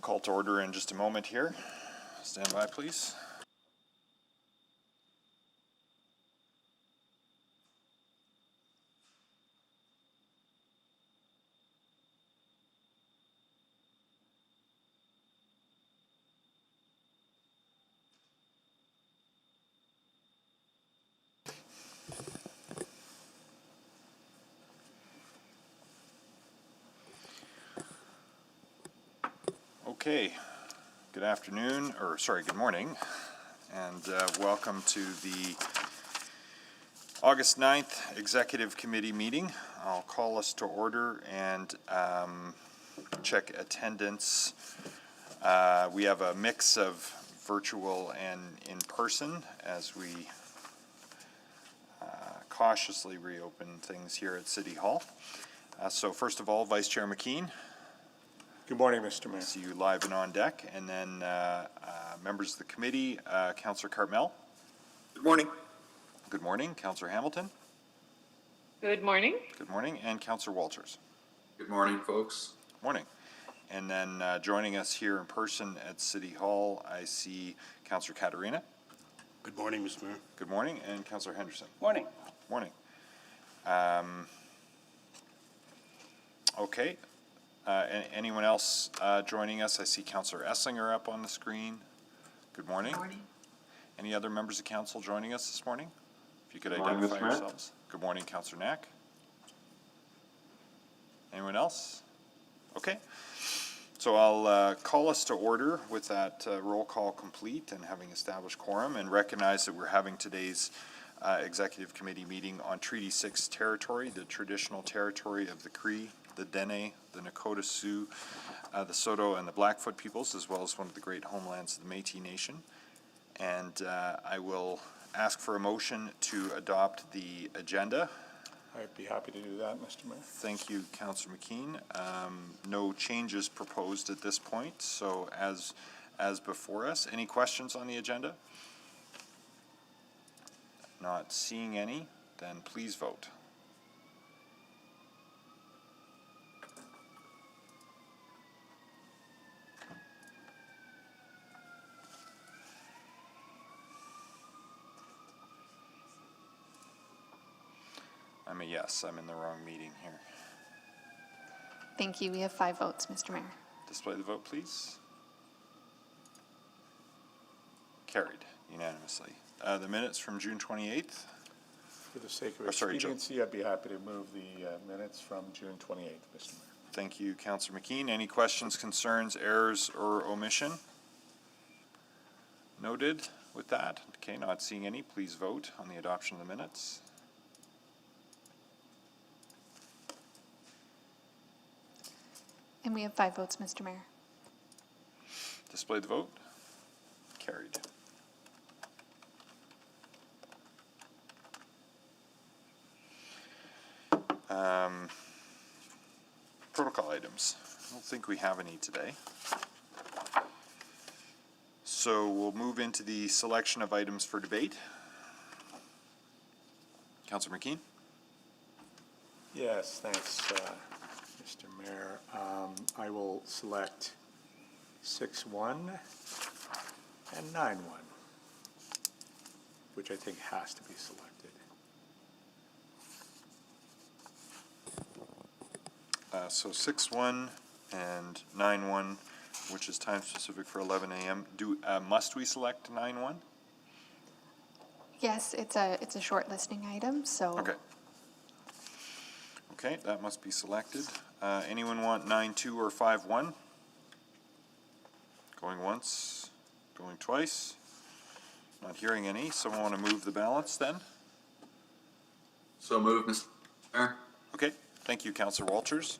call to order in just a moment here. Stand by, please. Okay, good afternoon, or sorry, good morning, and welcome to the August 9th Executive Committee meeting. I'll call us to order and check attendance. We have a mix of virtual and in-person as we cautiously reopen things here at City Hall. So first of all, Vice Chair McKean. Good morning, Mr. Mayor. See you live and on deck. And then members of the committee, Councillor Cartmel. Good morning. Good morning. Councillor Hamilton. Good morning. Good morning. And Councillor Walters. Good morning, folks. Morning. And then joining us here in person at City Hall, I see Councillor Katarina. Good morning, Mr. Mayor. Good morning. And Councillor Henderson. Morning. Morning. Okay. Anyone else joining us? I see Councillor Esslinger up on the screen. Good morning. Good morning. Any other members of council joining us this morning? If you could Good morning, identify Mr. Mayor. yourselves. Good morning, Councillor Knack. Anyone else? Okay. So I'll call us to order with that roll call complete and having established quorum, and recognize that we're having today's Executive Committee meeting on Treaty 6 territory, the traditional territory of the Cree, the Dene, the Nakota Sioux, the Saulteaux, and the Blackfoot peoples, as well as one of the great homelands of the Métis Nation. And I will ask for a motion to adopt the agenda. I'd be happy to do that, Mr. Mayor. Thank you, Councillor McKean. No changes proposed at this point, so as before us. Any questions on the agenda? Not seeing any, then please vote. I'm a yes. I'm in the wrong meeting here. Thank you. We have 5 votes, Mr. Mayor. Display the vote, please. Carried unanimously. The minutes from June 28th. For the sake of Sorry, Joe. expediency, I'd be happy to move the minutes from June 28th, Mr. Mayor. Thank you, Councillor McKean. Any questions, concerns, errors, or omission? Noted with that. Okay, not seeing any. Please vote on the adoption of the minutes. And we have 5 votes, Mr. Mayor. Display the vote. Carried. Protocol items. I don't think we have any today. So we'll move into the selection of items for debate. Councillor McKean. Yes, thanks, Mr. Mayor. I will select 6-1 and 9-1, which I think has to be selected. So 6-1 and 9-1, which is time specific for 11 a.m. Must we select 9-1? Yes, it's a short listing item, so. Okay. Okay, that must be selected. Anyone want 9-2 or 5-1? Going once, going twice. Not hearing any. Someone want to move the balance then? So moved, Mr. Mayor. Okay, thank you, Councillor Walters.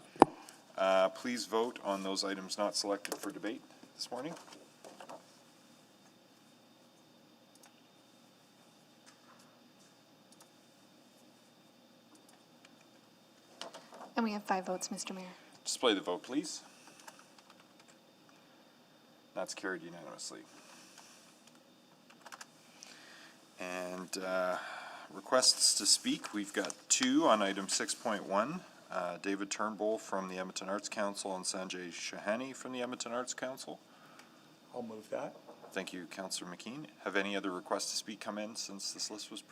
Please vote on those items not selected for debate this morning. And we have 5 votes, Mr. Mayor. Display the vote, please. That's carried unanimously. And requests to speak, we've got 2 on item 6.1. David Turnbull from the Edmonton Arts Council and Sanjay Shahani from the Edmonton Arts Council. I'll move that. Thank you, Councillor McKean. Have any other requests to speak come in since this list was?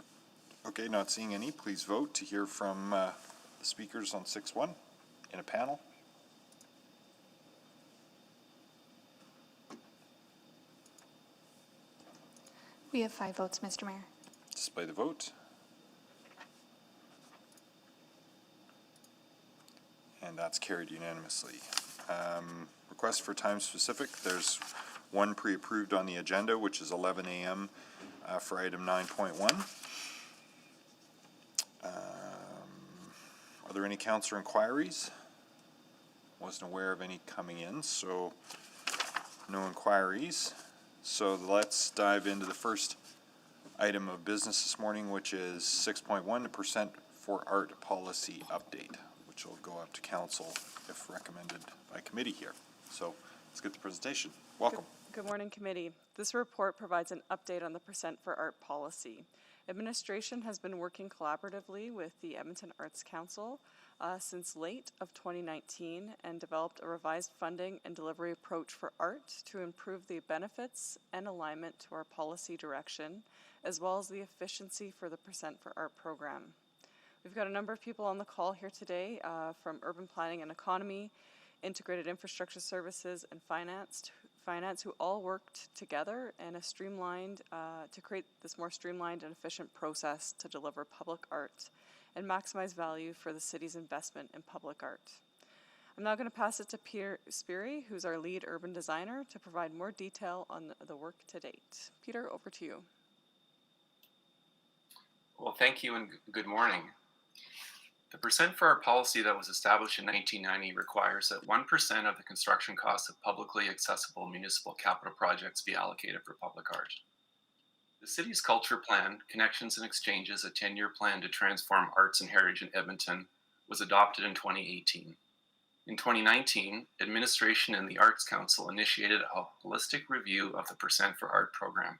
Okay, not seeing any. Please vote to hear from the speakers on 6-1 in a panel. We have 5 votes, Mr. Mayor. Display the vote. And that's carried unanimously. Request for time specific. There's one pre-approved on the agenda, which is 11 a.m. For item 9.1. Are there any councillor inquiries? Wasn't aware of any coming in, so no inquiries. So let's dive into the first item of business this morning, which is 6.1, the Percent for Art Policy Update, which will go up to council if recommended by committee here. So let's get the presentation. Welcome. Good morning, committee. This report provides an update on the Percent for Art policy. Administration has been working collaboratively with the Edmonton Arts Council since late of 2019 and developed a revised funding and delivery approach for art to improve the benefits and alignment to our policy direction, as well as the efficiency for the Percent for Art program. We've got a number of people on the call here today from Urban Planning and Economy, Integrated Infrastructure Services, and Finance who all worked together in a streamlined, to create this more streamlined and efficient process to deliver public art and maximize value for the city's investment in public art. I'm now going to pass it to Peter Speary, who's our lead urban designer, to provide more detail on the work to date. Peter, over to you. Well, thank you and good morning. The Percent for Art policy that was established in 1990 requires that 1% of the construction costs of publicly accessible municipal capital projects be allocated for public art. The city's culture plan, Connections and Exchanges, a 10-year plan to transform arts and heritage in Edmonton, was adopted in 2018. In 2019, administration and the Arts Council initiated a holistic review of the Percent for Art program.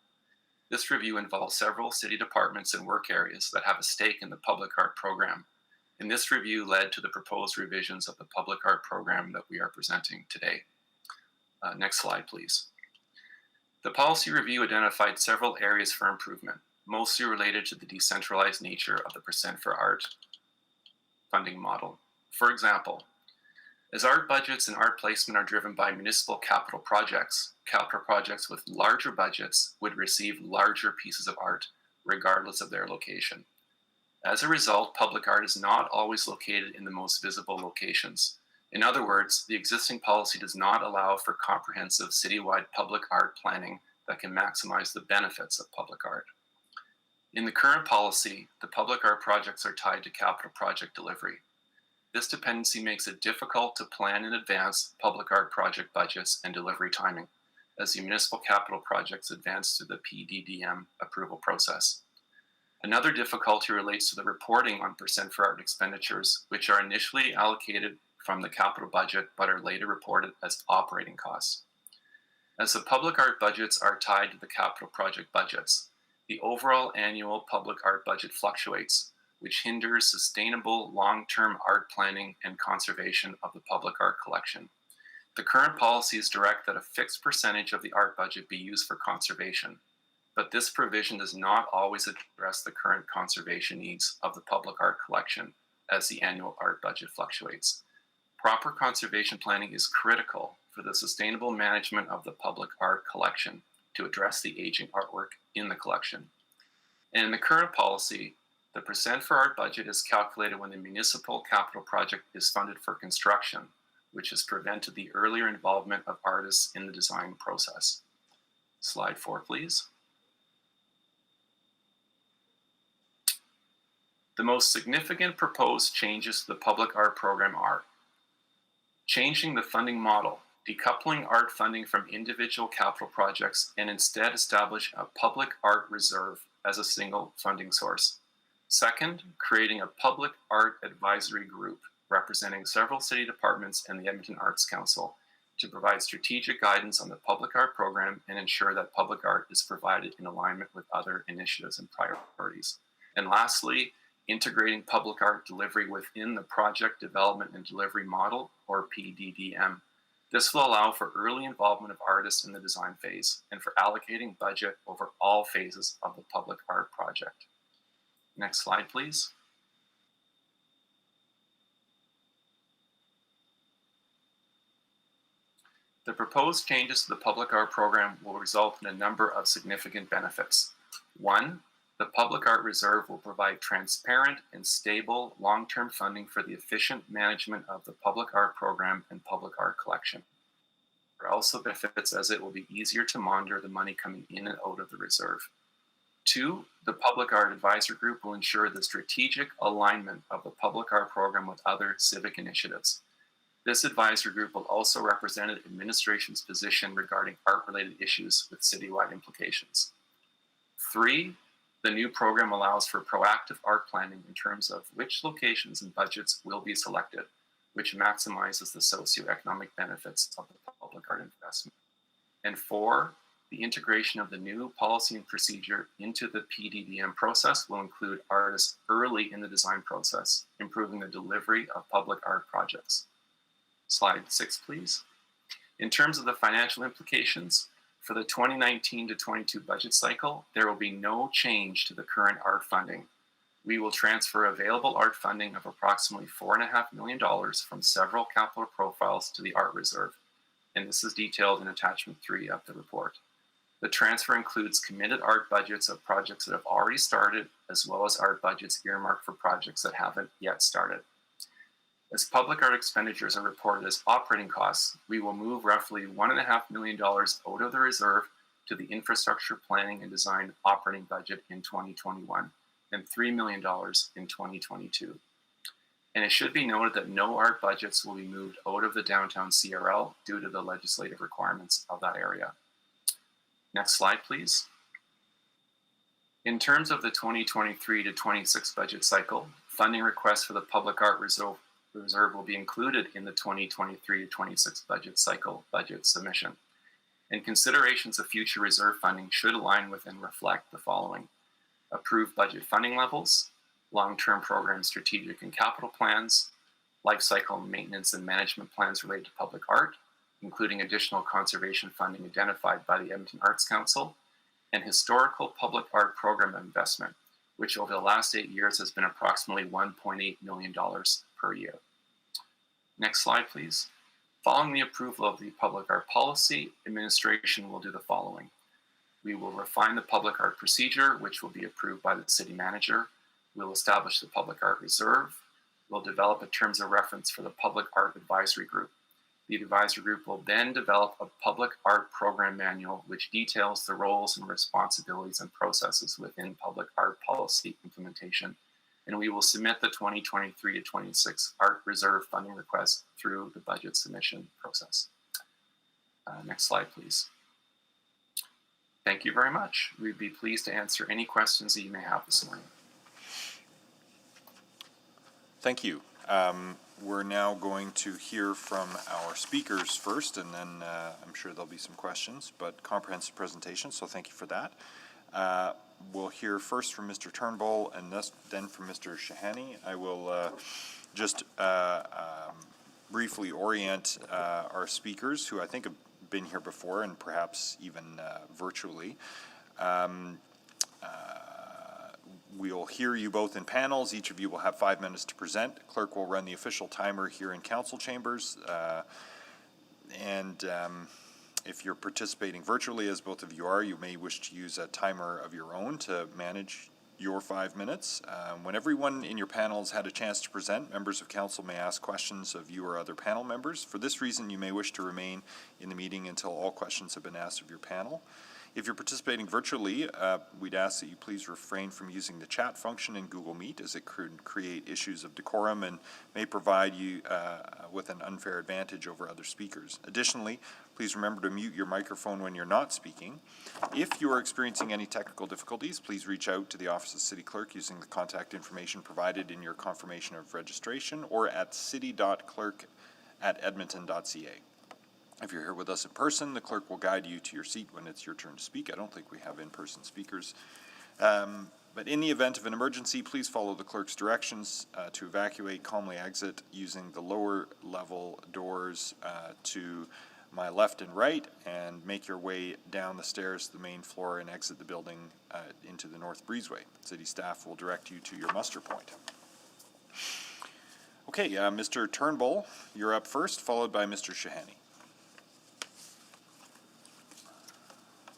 This review involves several city departments and work areas that have a stake in the public art program. And this review led to the proposed revisions of the public art program that we are presenting today. Next slide, please. The policy review identified several areas for improvement, mostly related to the decentralized nature of the Percent for Art funding model. For example, as art budgets and art placement are driven by municipal capital projects with larger budgets would receive larger pieces of art, regardless of their location. As a result, public art is not always located in the most visible locations. In other words, the existing policy does not allow for comprehensive citywide public art planning that can maximize the benefits of public art. In the current policy, the public art projects are tied to capital project delivery. This dependency makes it difficult to plan in advance public art project budgets and delivery timing, as the municipal capital projects advance through the PDDM approval process. Another difficulty relates to the reporting on Percent for Art expenditures, which are initially allocated from the capital budget but are later reported as operating costs. As the public art budgets are tied to the capital project budgets, the overall annual public art budget fluctuates, which hinders sustainable long-term art planning and conservation of the public art collection. The current policies direct that a fixed percentage of the art budget be used for conservation, but this provision does not always address the current conservation needs of the public art collection as the annual art budget fluctuates. Proper conservation planning is critical for the sustainable management of the public art collection to address the aging artwork in the collection. And in the current policy, the Percent for Art budget is calculated when the municipal capital project is funded for construction, which has prevented the earlier involvement of artists in the design process. Slide 4, please. The most significant proposed changes to the public art program are changing the funding model, decoupling art funding from individual capital projects and instead establish a public art reserve as a single funding source. Second, creating a public art advisory group representing several city departments and the Edmonton Arts Council to provide strategic guidance on the public art program and ensure that public art is provided in alignment with other initiatives and priorities. And lastly, integrating public art delivery within the Project Development and Delivery Model, or PDDM. This will allow for early involvement of artists in the design phase and for allocating budget over all phases of the public art project. Next slide, please. The proposed changes to the public art program will result in a number of significant benefits. One, the Public Art Reserve will provide transparent and stable long-term funding for the efficient management of the public art program and public art collection. There are also benefits as it will be easier to monitor the money coming in and out of the reserve. Two, the Public Art Advisory Group will ensure the strategic alignment of the public art program with other civic initiatives. This advisory group will also represent administration's position regarding art-related issues with citywide implications. Three, the new program allows for proactive art planning in terms of which locations and budgets will be selected, which maximizes the socioeconomic benefits of the public art investment. And four, the integration of the new policy and procedure into the PDDM process will include artists early in the design process, improving the delivery of public art projects. Slide 6, please. In terms of the financial implications, for the 2019 to 22 budget cycle, there will be no change to the current art funding. We will transfer available art funding of approximately $4.5 million from several capital profiles to the Art Reserve, and this is detailed in attachment 3 of the report. The transfer includes committed art budgets of projects that have already started, as well as art budgets earmarked for projects that haven't yet started. As public art expenditures are reported as operating costs, we will move roughly $1.5 million out of the reserve to the infrastructure planning and design operating budget in 2021 and $3 million in 2022. And it should be noted that no art budgets will be moved out of the downtown CRL due to the legislative requirements of that area. Next slide, please. In terms of the 2023 to 26 budget cycle, funding requests for the Public Art Reserve will be included in the 2023 to 26 budget cycle budget submission. And considerations of future reserve funding should align with and reflect the following: approved budget funding levels, long-term program strategic and capital plans, life cycle maintenance and management plans related to public art, including additional conservation funding identified by the Edmonton Arts Council, and historical public art program investment, which over the last 8 years has been approximately $1.8 million per year. Next slide, please. Following the approval of the public art policy, administration will do the following. We will refine the public art procedure, which will be approved by the city manager. We'll establish the Public Art Reserve. We'll develop a terms of reference for the Public Art Advisory Group. The advisory group will then develop a public art program manual, which details the roles and responsibilities and processes within public art policy implementation. And we will submit the 2023 to 26 Art Reserve funding request through the budget submission process. Next slide, please. Thank you very much. We'd be pleased to answer any questions that you may have this morning. Thank you. We're now going to hear from our speakers first, and then I'm sure there'll be some questions, but comprehensive presentation, so thank you for that. We'll hear first from Mr. Turnbull and then from Mr. Shahani. I will just briefly orient our speakers, who I think have been here before and perhaps even virtually. We'll hear you both in panels. Each of you will have 5 minutes to present. Clerk will run the official timer here in council chambers. If you're participating virtually, as both of you are, you may wish to use a timer of your own to manage your 5 minutes. When everyone in your panel has had a chance to present, members of council may ask questions of you or other panel members. For this reason, you may wish to remain in the meeting until all questions have been asked of your panel. If you're participating virtually, we'd ask that you please refrain from using the chat function in Google Meet, as it could create issues of decorum and may provide you with an unfair advantage over other speakers. Additionally, please remember to mute your microphone when you're not speaking. If you are experiencing any technical difficulties, please reach out to the Office of City Clerk using the contact information provided in your confirmation of registration or at city.clerk@edmonton.ca. If you're here with us in person, the clerk will guide you to your seat when it's your turn to speak. I don't think we have in-person speakers. But in the event of an emergency, please follow the clerk's directions to evacuate, calmly exit using the lower level doors to my left and right, and make your way down the stairs to the main floor and exit the building into the North Breezeway. City staff will direct you to your muster point. Okay, Mr. Turnbull, you're up first, followed by Mr. Shahani.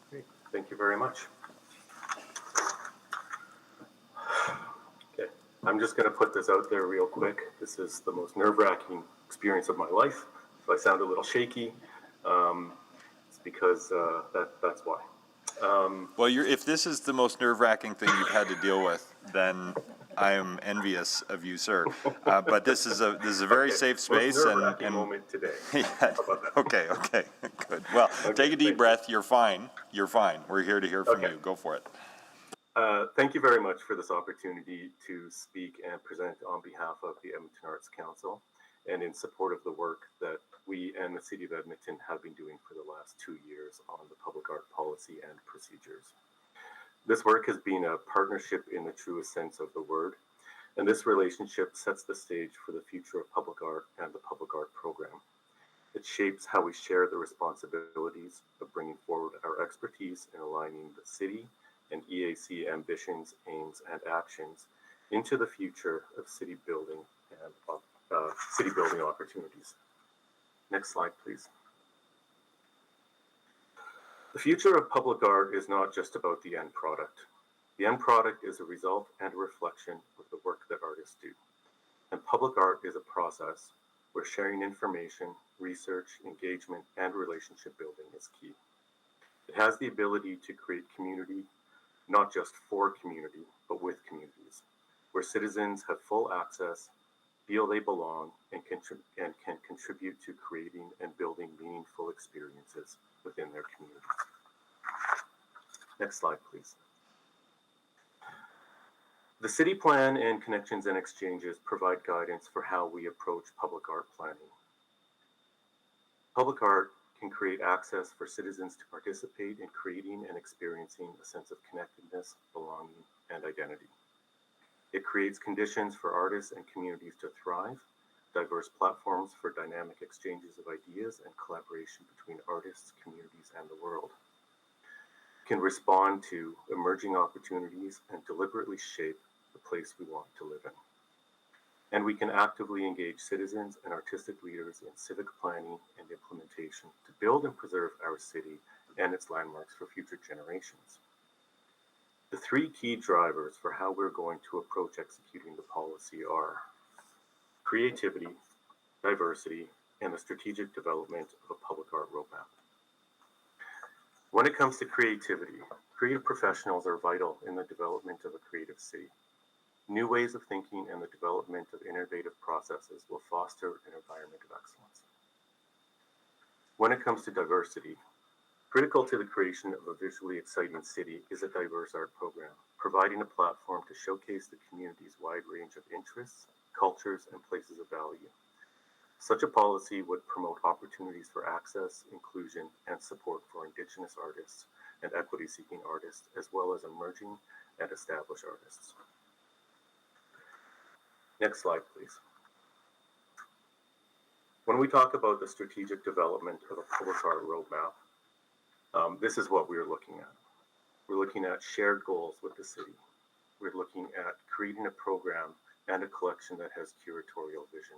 Great. Thank you very much. Okay, I'm just going to put this out there real quick. This is the most nerve-wracking experience of my life. If I sound a little shaky, it's because that's why. Well, if this is the most nerve-wracking thing you've had to deal with, then I am envious of you, sir. But this is a very safe space, most nerve-wracking moment today. Yeah, How about that? okay, good. Well, take a deep breath. You're fine. We're here to hear from you. Go for it. Thank you very much for this opportunity to speak and present on behalf of the Edmonton Arts Council and in support of the work that we and the City of Edmonton have been doing for the last 2 years on the public art policy and procedures. This work has been a partnership in the truest sense of the word, and this relationship sets the stage for the future of public art and the public art program. It shapes how we share the responsibilities of bringing forward our expertise in aligning the city and EAC ambitions, aims, and actions into the future of city building and city building opportunities. Next slide, please. The future of public art is not just about the end product. The end product is a result and a reflection of the work that artists do. And public art is a process where sharing information, research, engagement, and relationship building is key. It has the ability to create community, not just for community, but with communities, where citizens have full access, feel they belong, and can contribute to creating and building meaningful experiences within their community. Next slide, please. The city plan and connections and exchanges provide guidance for how we approach public art planning. Public art can create access for citizens to participate in creating and experiencing a sense of connectedness, belonging, and identity. It creates conditions for artists and communities to thrive, diverse platforms for dynamic exchanges of ideas and collaboration between artists, communities, and the world. It can respond to emerging opportunities and deliberately shape the place we want to live in. And we can actively engage citizens and artistic leaders in civic planning and implementation to build and preserve our city and its landmarks for future generations. The three key drivers for how we're going to approach executing the policy are creativity, diversity, and the strategic development of a public art roadmap. When it comes to creativity, creative professionals are vital in the development of a creative city. New ways of thinking and the development of innovative processes will foster an environment of excellence. When it comes to diversity, critical to the creation of a visually exciting city is a diverse art program, providing a platform to showcase the community's wide range of interests, cultures, and places of value. Such a policy would promote opportunities for access, inclusion, and support for Indigenous artists and equity-seeking artists, as well as emerging and established artists. Next slide, please. When we talk about the strategic development of a public art roadmap, this is what we're looking at. We're looking at shared goals with the city. We're looking at creating a program and a collection that has curatorial vision.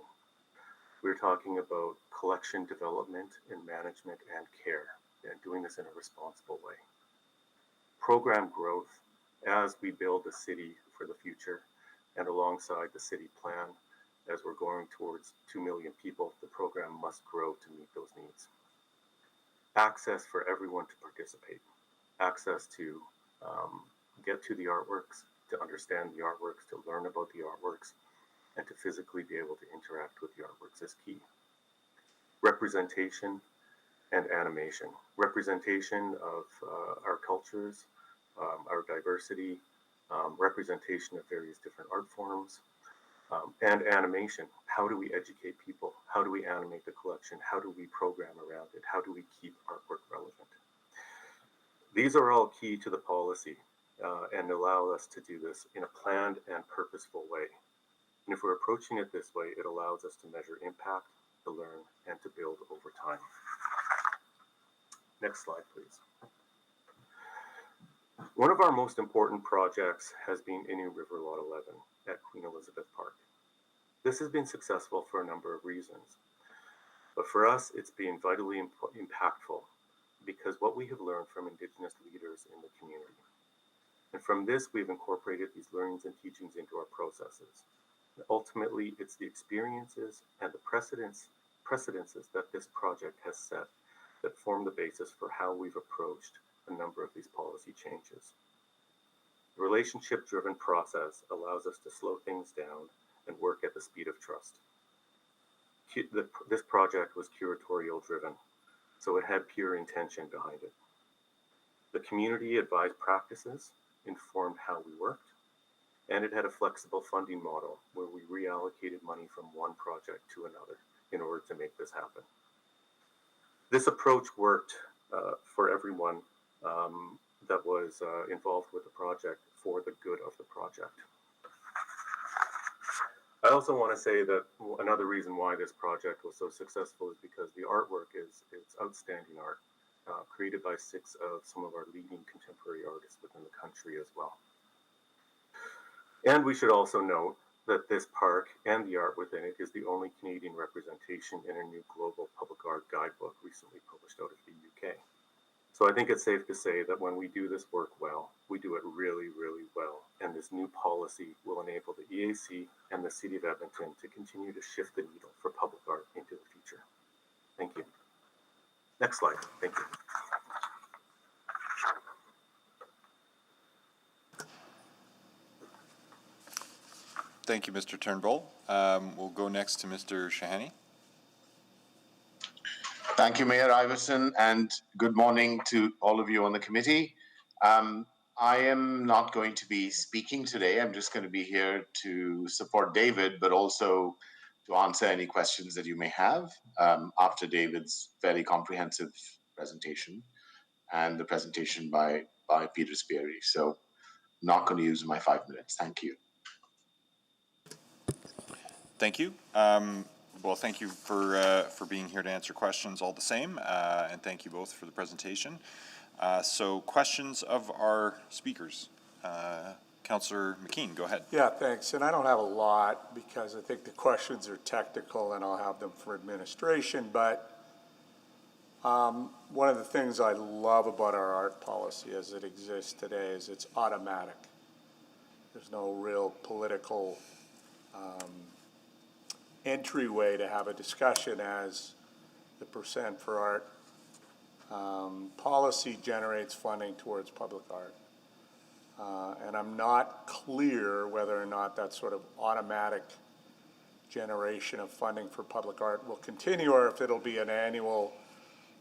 We're talking about collection development and management and care, and doing this in a responsible way. Program growth as we build the city for the future, and alongside the city plan, as we're going towards 2 million people, the program must grow to meet those needs. Access for everyone to participate, access to get to the artworks, to understand the artworks, to learn about the artworks, and to physically be able to interact with the artworks is key. Representation and animation. Representation of our cultures, our diversity, representation of various different art forms, and animation. How do we educate people? How do we animate the collection? How do we program around it? How do we keep artwork relevant? These are all key to the policy, and allow us to do this in a planned and purposeful way. And if we're approaching it this way, it allows us to measure impact, to learn, and to build over time. Next slide, please. One of our most important projects has been Innu River Lot 11 at Queen Elizabeth Park. This has been successful for a number of reasons, but for us, it's been vitally impactful because what we have learned from Indigenous leaders in the community. And from this, we've incorporated these learnings and teachings into our processes. And ultimately, it's the experiences and the precedences that this project has set that form the basis for how we've approached a number of these policy changes. The relationship-driven process allows us to slow things down and work at the speed of trust. This project was curatorial-driven, so it had pure intention behind it. The community advised practices informed how we worked, and it had a flexible funding model where we reallocated money from one project to another in order to make this happen. This approach worked for everyone that was involved with the project for the good of the project. I also want to say that another reason why this project was so successful is because the artwork is outstanding art, created by 6 of some of our leading contemporary artists within the country as well. And we should also note that this park and the art within it is the only Canadian representation in a new global public art guidebook recently published out of the UK. So I think it's safe to say that when we do this work well, we do it really, really well. And this new policy will enable the EAC and the City of Edmonton to continue to shift the needle for public art into the future. Thank you. Next slide. Thank you. Thank you, Mr. Turnbull. We'll go next to Mr. Shahani. Thank you, Mayor Iverson, and good morning to all of you on the committee. I am not going to be speaking today. I'm just going to be here to support David, but also to answer any questions that you may have after David's fairly comprehensive presentation and the presentation by Peter Speary. So I'm not going to use my 5 minutes. Thank you. Thank you. Well, thank you for being here to answer questions all the same, and thank you both for the presentation. So questions of our speakers. Councillor McKean, go ahead. Yeah, thanks. And I don't have a lot because I think the questions are technical and I'll have them for administration. But one of the things I love about our art policy as it exists today is it's automatic. There's no real political entryway to have a discussion as the percent for art policy generates funding towards public art. And I'm not clear whether or not that sort of automatic generation of funding for public art will continue or if it'll be an annual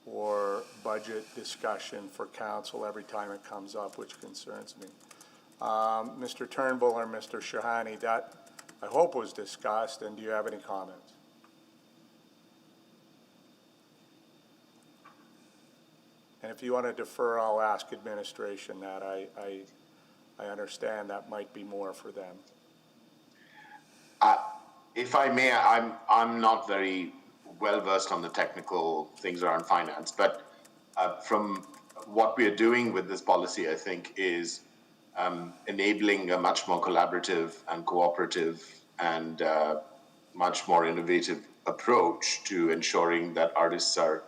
or budget discussion for council every time it comes up, which concerns me. Mr. Turnbull or Mr. Shahani, that I hope was discussed, and do you have any comments? And if you want to defer, I'll ask administration that. I understand that might be more for them. If I may, I'm not very well versed on the technical things around finance, but from what we are doing with this policy, I think is enabling a much more collaborative and cooperative and much more innovative approach to ensuring that artists are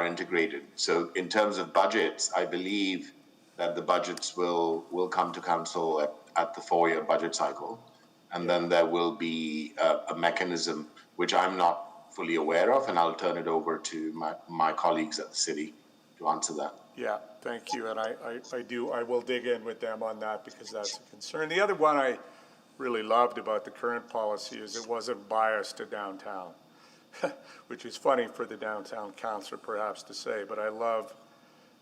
integrated. So in terms of budgets, I believe that the budgets will come to council at the 4-year budget cycle. And then there will be a mechanism which I'm not fully aware of, and I'll turn it over to my colleagues at the city to answer that. Yeah, thank you. And I will dig in with them on that because that's a concern. The other one I really loved about the current policy is it wasn't biased to downtown, which is funny for the downtown councillor perhaps to say, but I love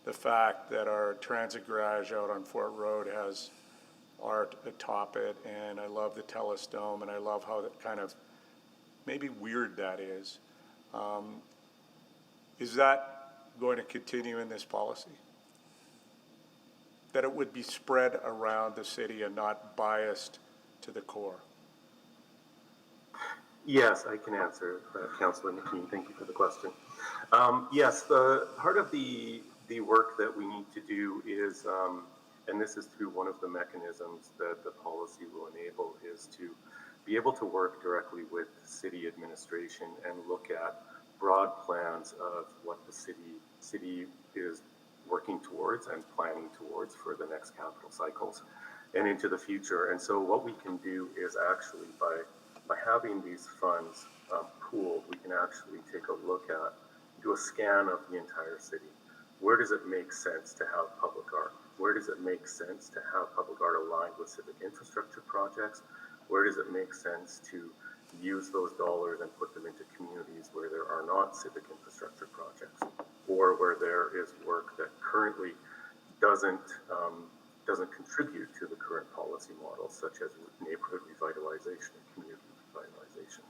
the fact that our transit garage out on Fort Road has art atop it, and I love the Telus Dome, and I love how that kind of maybe weird that is. Is that going to continue in this policy? that it would be spread around the city and not biased to the core? Yes, I can answer, Councillor McKean. Thank you for the question. Yes, the part of the work that we need to do is, and this is through one of the mechanisms that the policy will enable, is to be able to work directly with city administration and look at broad plans of what the city is working towards and planning towards for the next capital cycles and into the future. And so what we can do is actually by having these funds pooled, we can actually take a look at, do a scan of the entire city. Where does it make sense to have public art? Where does it make sense to have public art aligned with civic infrastructure projects? Where does it make sense to use those dollars and put them into communities where there are not civic infrastructure projects, or where there is work that currently doesn't contribute to the current policy model, such as neighborhood revitalization and community revitalization.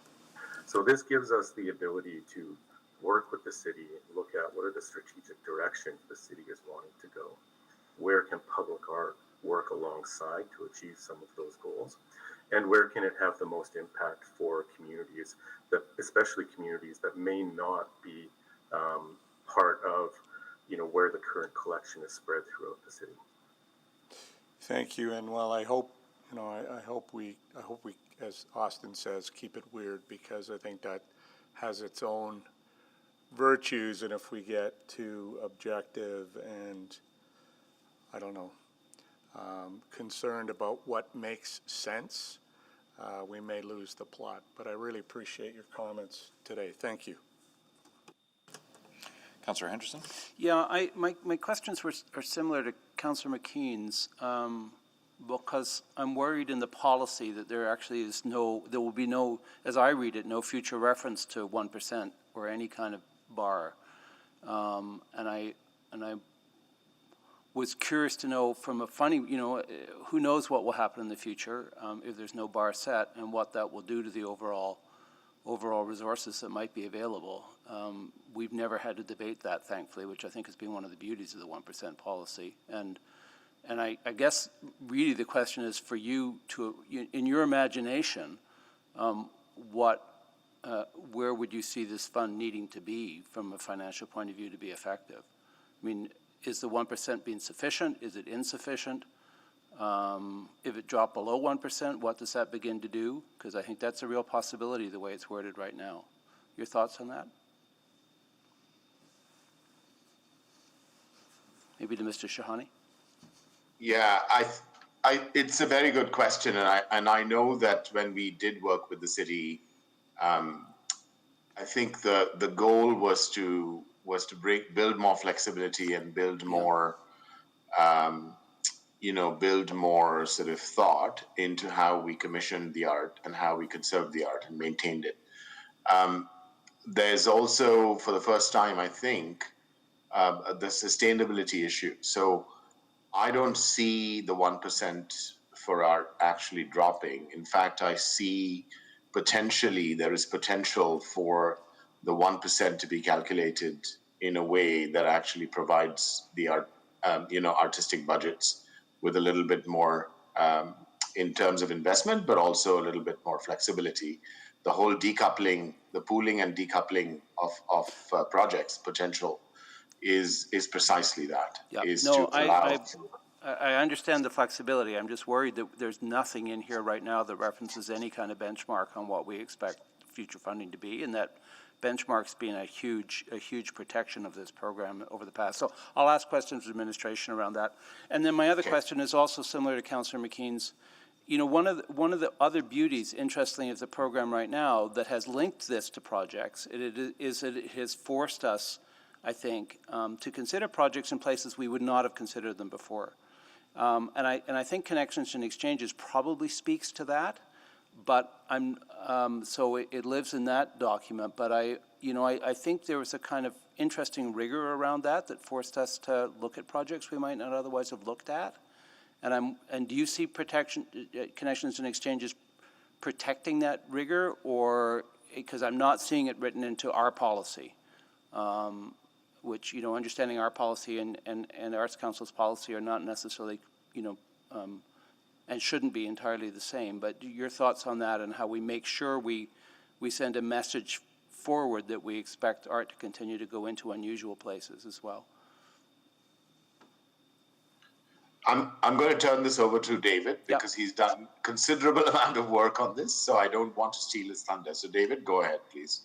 So this gives us the ability to work with the city and look at what are the strategic directions the city is wanting to go. Where can public art work alongside to achieve some of those goals? And where can it have the most impact for communities, that, especially communities that may not be part of, where the current collection is spread throughout the city. Thank you. And well, I hope, I hope we, as Austin says, keep it weird, because I think that has its own virtues. And if we get too objective and, I don't know, concerned about what makes sense, we may lose the plot. But I really appreciate your comments today. Thank you. Councillor Henderson? Yeah, my questions are similar to Councillor McKean's, because I'm worried in the policy that there actually is there will be no, as I read it, no future reference to 1% or any kind of bar. And I was curious to know from a funding, who knows what will happen in the future if there's no bar set, and what that will do to the overall resources that might be available. We've never had to debate that, thankfully, which I think has been one of the beauties of the 1% policy. And I guess really the question is for you to, in your imagination, where would you see this fund needing to be from a financial point of view to be effective? I mean, is the 1% being sufficient? Is it insufficient? If it dropped below 1%, what does that begin to do? Because I think that's a real possibility the way it's worded right now. Your thoughts on that? Maybe to Mr. Shahani? Yeah, it's a very good question, and I know that when we did work with the city, I think the goal was to build more flexibility and build more, build more sort of thought into how we commissioned the art and how we conserved the art and maintained it. There's also, for the first time, I think, the sustainability issue. So I don't see the 1% for art actually dropping. In fact, I see there is potential for the 1% to be calculated in a way that actually provides the art, artistic budgets with a little bit more in terms of investment, but also a little bit more flexibility. The whole decoupling, the pooling and decoupling of projects potential is precisely that. Yeah. I understand the flexibility. I'm just worried that there's nothing in here right now that references any kind of benchmark on what we expect future funding to be, and that benchmark's been a huge protection of this program over the past. So I'll ask questions of administration around that. And then my other question is also similar to Councillor McKean's. One of the other beauties, interestingly, of the program right now that has linked this to projects is that it has forced us, I think, to consider projects in places we would not have considered them before. And I think Connections and Exchanges probably speaks to that, but so it lives in that document. But I think there was a kind of interesting rigor around that forced us to look at projects we might not otherwise have looked at. And do you see Connections and Exchanges protecting that rigor, or because I'm not seeing it written into our policy? which, you know, understanding our policy and the Arts Council's policy are not necessarily, you know, and shouldn't be entirely the same. But your thoughts on that and how we make sure we send a message forward that we expect art to continue to go into unusual places as well. I'm going to turn this over to David because he's done considerable amount of work on this, so I don't want to steal his thunder. So David, go ahead, please.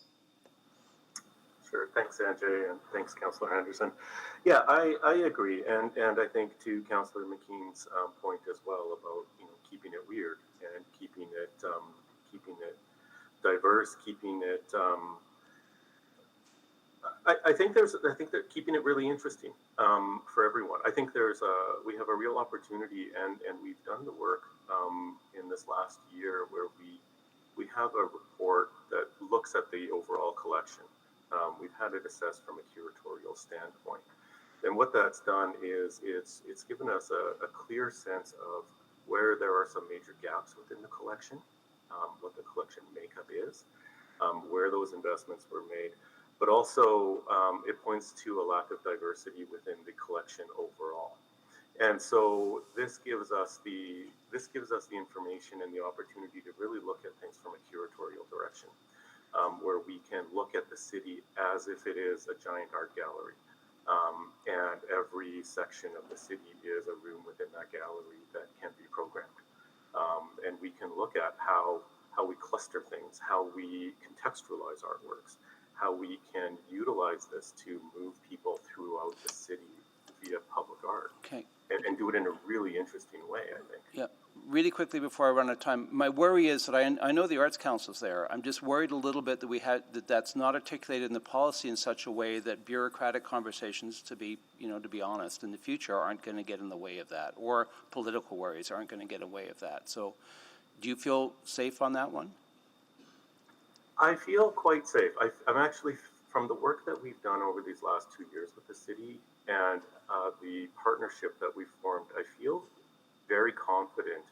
Sure. Thanks, Sanjay, and thanks, Councillor Anderson. Yeah, I agree, and I think to Councillor McKean's point as well about, you know, keeping it weird and keeping it diverse, keeping it. I think that keeping it really interesting for everyone. I think we have a real opportunity, and we've done the work in this last year where we have a report that looks at the overall collection. We've had it assessed from a curatorial standpoint, and what that's done is it's given us a clear sense of where there are some major gaps within the collection, what the collection makeup is, where those investments were made. But also it points to a lack of diversity within the collection overall. And so this gives us the information and the opportunity to really look at things from a curatorial direction, where we can look at the city as if it is a giant art gallery. And every section of the city is a room within that gallery that can be programmed. And we can look at how we cluster things, how we contextualize artworks, how we can utilize this to move people throughout the city via public art. Okay. And do it in a really interesting way, I think. Yeah. Really quickly before I run out of time, my worry is that I know the Arts Council's there. I'm just worried a little bit that that's not articulated in the policy in such a way that bureaucratic conversations, to be honest, in the future aren't going to get in the way of that, or political worries aren't going to get in the way of that. So do you feel safe on that one? I feel quite safe. I'm actually, from the work that we've done over these last 2 years with the city and the partnership that we've formed, I feel very confident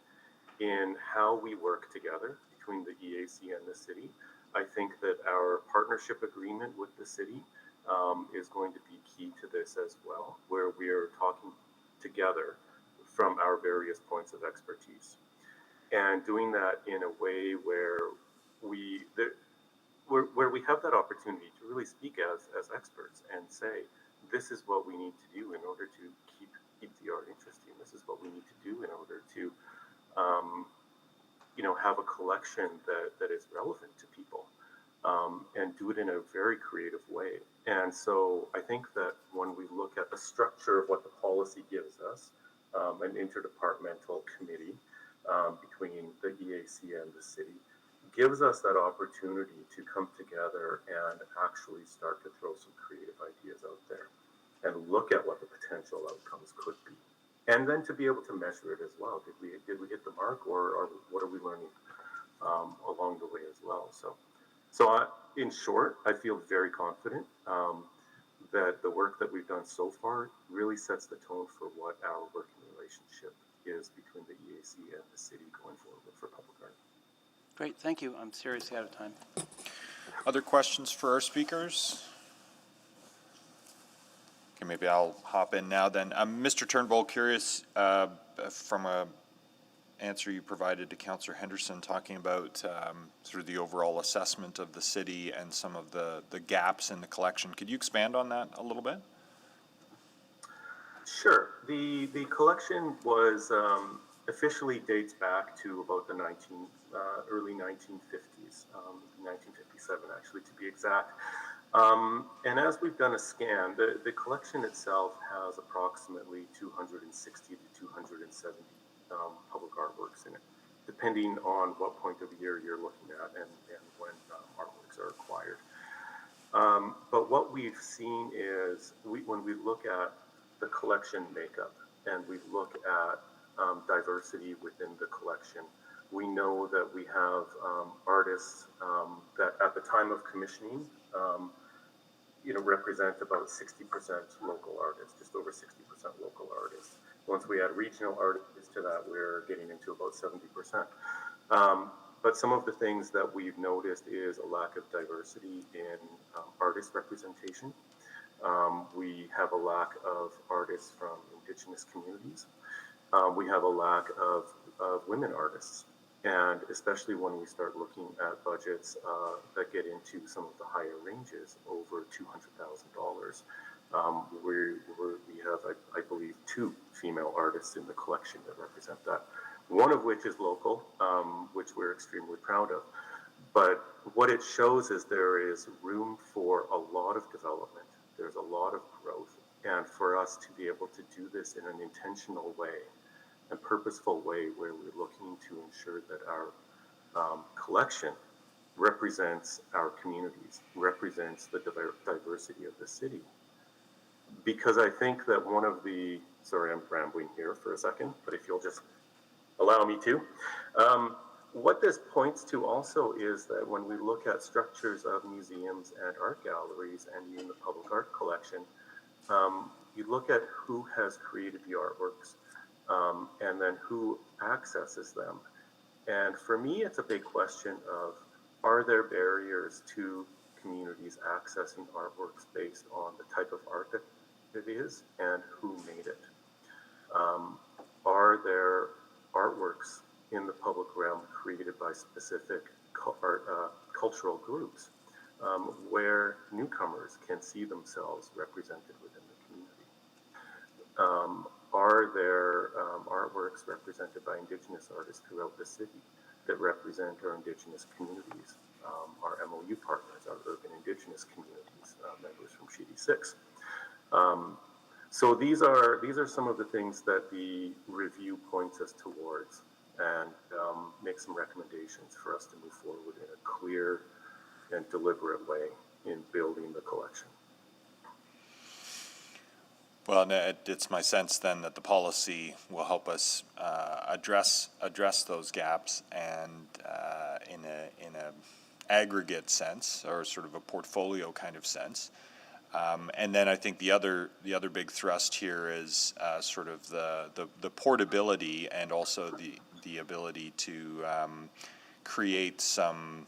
in how we work together between the EAC and the city. I think that our partnership agreement with the city is going to be key to this as well, where we are talking together from our various points of expertise and doing that in a way where we have that opportunity to really speak as experts and say, this is what we need to do in order to keep the art interesting. This is what we need to do in order to, have a collection that is relevant to people, and do it in a very creative way. And so I think that when we look at the structure of what the policy gives us, an interdepartmental committee between the EAC and the city, gives us that opportunity to come together and actually start to throw some creative ideas out there and look at what the potential outcomes could be. And then to be able to measure it as well. Did we hit the mark, or what are we learning along the way as well? So in short, I feel very confident that the work that we've done so far really sets the tone for what our working relationship is between the EAC and the city going forward for public art. Great, thank you. I'm seriously out of time. Other questions for our speakers? Okay, maybe I'll hop in now then. Mr. Turnbull, curious from a answer you provided to Councillor Henderson talking about sort of the overall assessment of the city and some of the gaps in the collection. Could you expand on that a little bit? Sure. The collection was officially dates back to about the early 1950s, 1957 actually to be exact. And as we've done a scan, the collection itself has approximately 260 to 270 public artworks in it, depending on what point of year you're looking at and when artworks are acquired. But what we've seen is when we look at the collection makeup and we look at diversity within the collection, we know that we have artists that at the time of commissioning, represent about 60% local artists, just over 60% local artists. Once we add regional artists to that, we're getting into about 70%. But some of the things that we've noticed is a lack of diversity in artist representation. We have a lack of artists from Indigenous communities. We have a lack of women artists. And especially when we start looking at budgets that get into some of the higher ranges, over $200,000, we have, I believe, 2 female artists in the collection that represent that. One of which is local, which we're extremely proud of. But what it shows is there is room for a lot of development. There's a lot of growth. And for us to be able to do this in an intentional way, a purposeful way, where we're looking to ensure that our collection represents our communities, represents the diversity of the city. Because I think that one of the, sorry, I'm rambling here for a second, but if you'll just allow me to. What this points to also is that when we look at structures of museums and art galleries and even the public art collection, you look at who has created the artworks, and then who accesses them. And for me, it's a big question of, are there barriers to communities accessing artworks based on the type of art that it is and who made it? Are there artworks in the public realm created by specific cultural groups where newcomers can see themselves represented within the community? Are there artworks represented by Indigenous artists throughout the city that represent our Indigenous communities, our MOU partners, our urban Indigenous communities, members from Treaty 6? So these are some of the things that the review points us towards, and make some recommendations for us to move forward in a clear and deliberate way in building the collection. Well, it's my sense then that the policy will help us address those gaps, and in a aggregate sense, or sort of a portfolio kind of sense. And then I think the other big thrust here is sort of the portability, and also the ability to create some,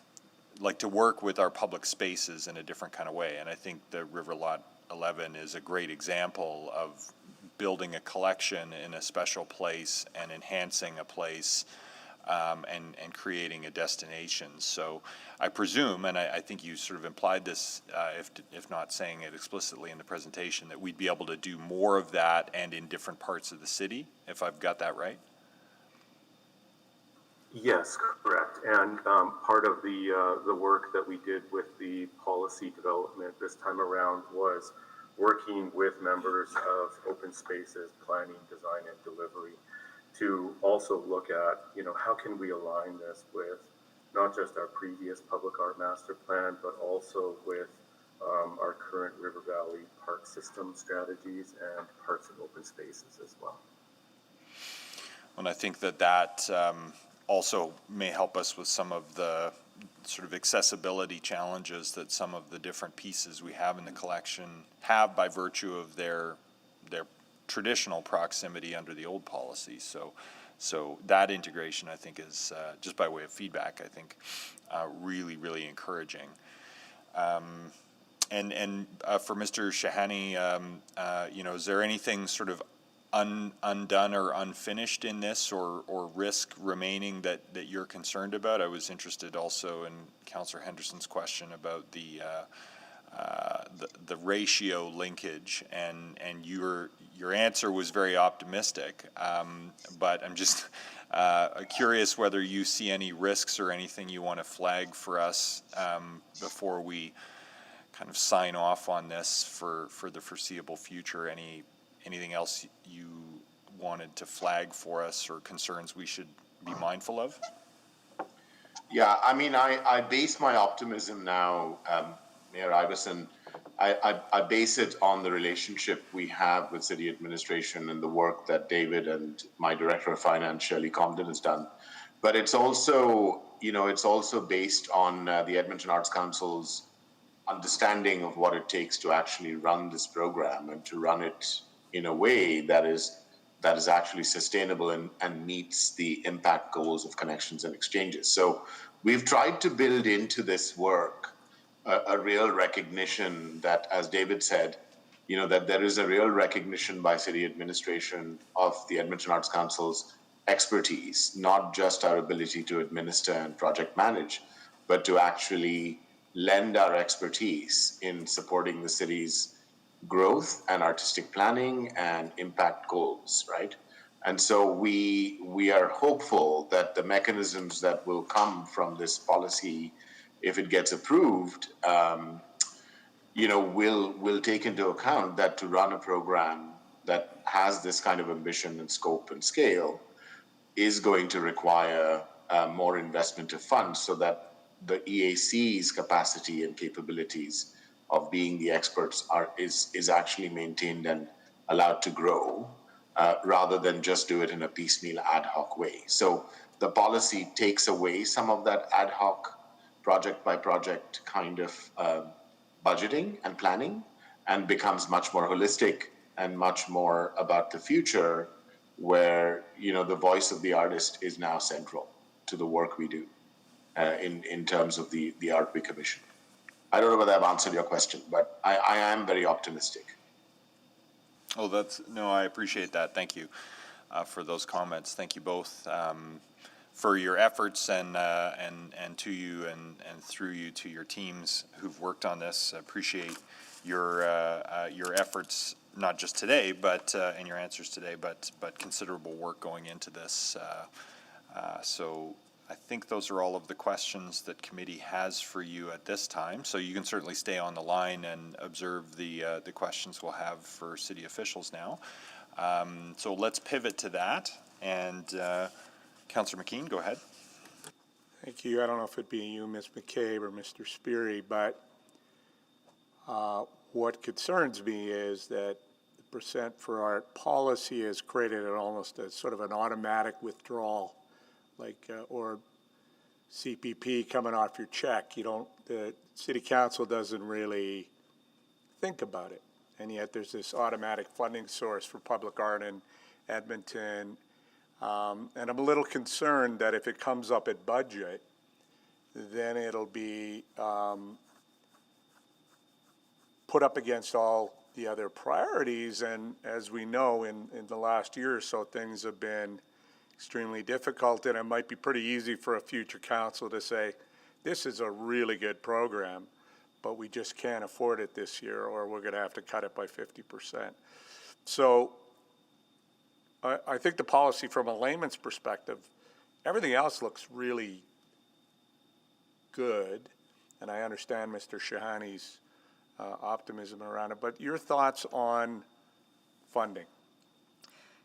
like, to work with our public spaces in a different kind of way. And I think the River Lot 11 is a great example of building a collection in a special place and enhancing a place, and creating a destination. So I presume, and I think you sort of implied this, if not saying it explicitly in the presentation, that we'd be able to do more of that and in different parts of the city, if I've got that right? Yes, correct. And part of the work that we did with the policy development this time around was working with members of open spaces, planning, design, and delivery, to also look at, how can we align this with not just our previous public art master plan, but also with our current River Valley park system strategies and parks and open spaces as well. And I think that also may help us with some of the sort of accessibility challenges that some of the different pieces we have in the collection have by virtue of their traditional proximity under the old policy. So that integration, I think, is just by way of feedback, I think, really, really encouraging. And for Mr. Shahani, is there anything sort of undone or unfinished in this, or risk remaining that you're concerned about? I was interested also in Councillor Henderson's question about the ratio linkage, and your answer was very optimistic, but I'm just curious whether you see any risks or anything you want to flag for us before we kind of sign off on this for the foreseeable future. Anything else you wanted to flag for us, or concerns we should be mindful of? Yeah, I mean, I base my optimism now, Mayor Iverson, I base it on the relationship we have with city administration and the work that David and my Director of Finance, Shirley Comden, has done. But it's also, based on the Edmonton Arts Council's understanding of what it takes to actually run this program, and to run it in a way that is actually sustainable and meets the impact goals of connections and exchanges. So we've tried to build into this work a real recognition that, as David said, that there is a real recognition by city administration of the Edmonton Arts Council's expertise, not just our ability to administer and project manage, but to actually lend our expertise in supporting the city's growth and artistic planning and impact goals, right? And so we are hopeful that the mechanisms that will come from this policy, if it gets approved, will take into account that to run a program that has this kind of ambition and scope and scale is going to require more investment of funds so that the EAC's capacity and capabilities of being the experts is actually maintained and allowed to grow rather than just do it in a piecemeal ad hoc way. So the policy takes away some of that ad hoc project by project kind of budgeting and planning and becomes much more holistic and much more about the future where, the voice of the artist is now central to the work we do in terms of the art we commission. I don't know whether I've answered your question, but I am very optimistic. Oh, I appreciate that. Thank you for those comments. Thank you both for your efforts and to you and through you to your teams who've worked on this. I appreciate your efforts, not just today, but in your answers today, but considerable work going into this. So I think those are all of the questions that committee has for you at this time. So you can certainly stay on the line and observe the questions we'll have for city officials now. So let's pivot to that. And Councillor McKean, go ahead. Thank you. I don't know if it'd be you, Ms. McCabe, or Mr. Speary, but what concerns me is that the percent for art policy has created almost a sort of an automatic withdrawal, or CPP coming off your check. The city council doesn't really think about it. And yet there's this automatic funding source for public art in Edmonton. And I'm a little concerned that if it comes up at budget, then it'll be put up against all the other priorities. And as we know, in the last year or so, things have been extremely difficult, and it might be pretty easy for a future council to say, this is a really good program, but we just can't afford it this year, or we're going to have to cut it by 50%. So I think the policy from a layman's perspective, everything else looks really good, and I understand Mr. Shahani's optimism around it, but your thoughts on funding?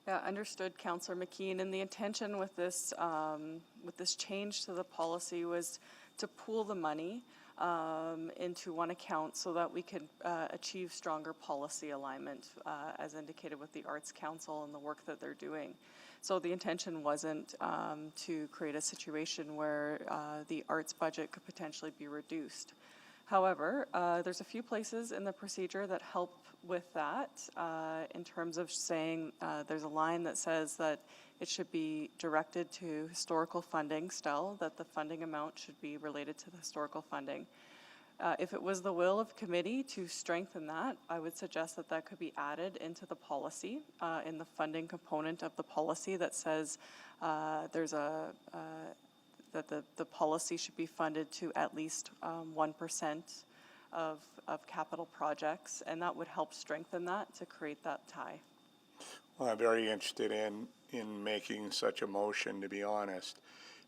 Yeah, understood, Councillor McKean. And the intention with this change to the policy was to pool the money into one account so that we could achieve stronger policy alignment, as indicated with the Arts Council and the work that they're doing. So the intention wasn't to create a situation where the arts budget could potentially be reduced. However, there's a few places in the procedure that help with that in terms of saying there's a line that says that it should be directed to historical funding still, that the funding amount should be related to the historical funding. If it was the will of committee to strengthen that, I would suggest that that could be added into the policy, in the funding component of the policy that says that the policy should be funded to at least 1% of capital projects, and that would help strengthen that to create that tie. Well, I'm very interested in making such a motion, to be honest,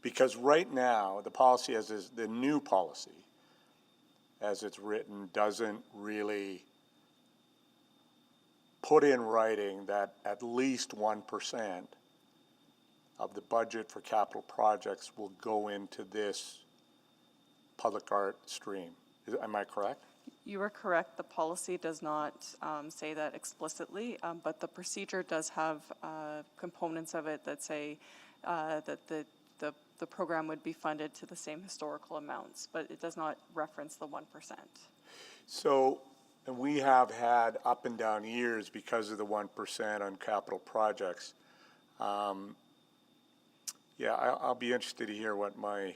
because right now the policy the new policy as it's written doesn't really put in writing that at least 1% of the budget for capital projects will go into this public art stream. Am I correct? You are correct. The policy does not say that explicitly, but the procedure does have components of it that say that the program would be funded to the same historical amounts, but it does not reference the 1%. So, and we have had up and down years because of the 1% on capital projects. Yeah, I'll be interested to hear what my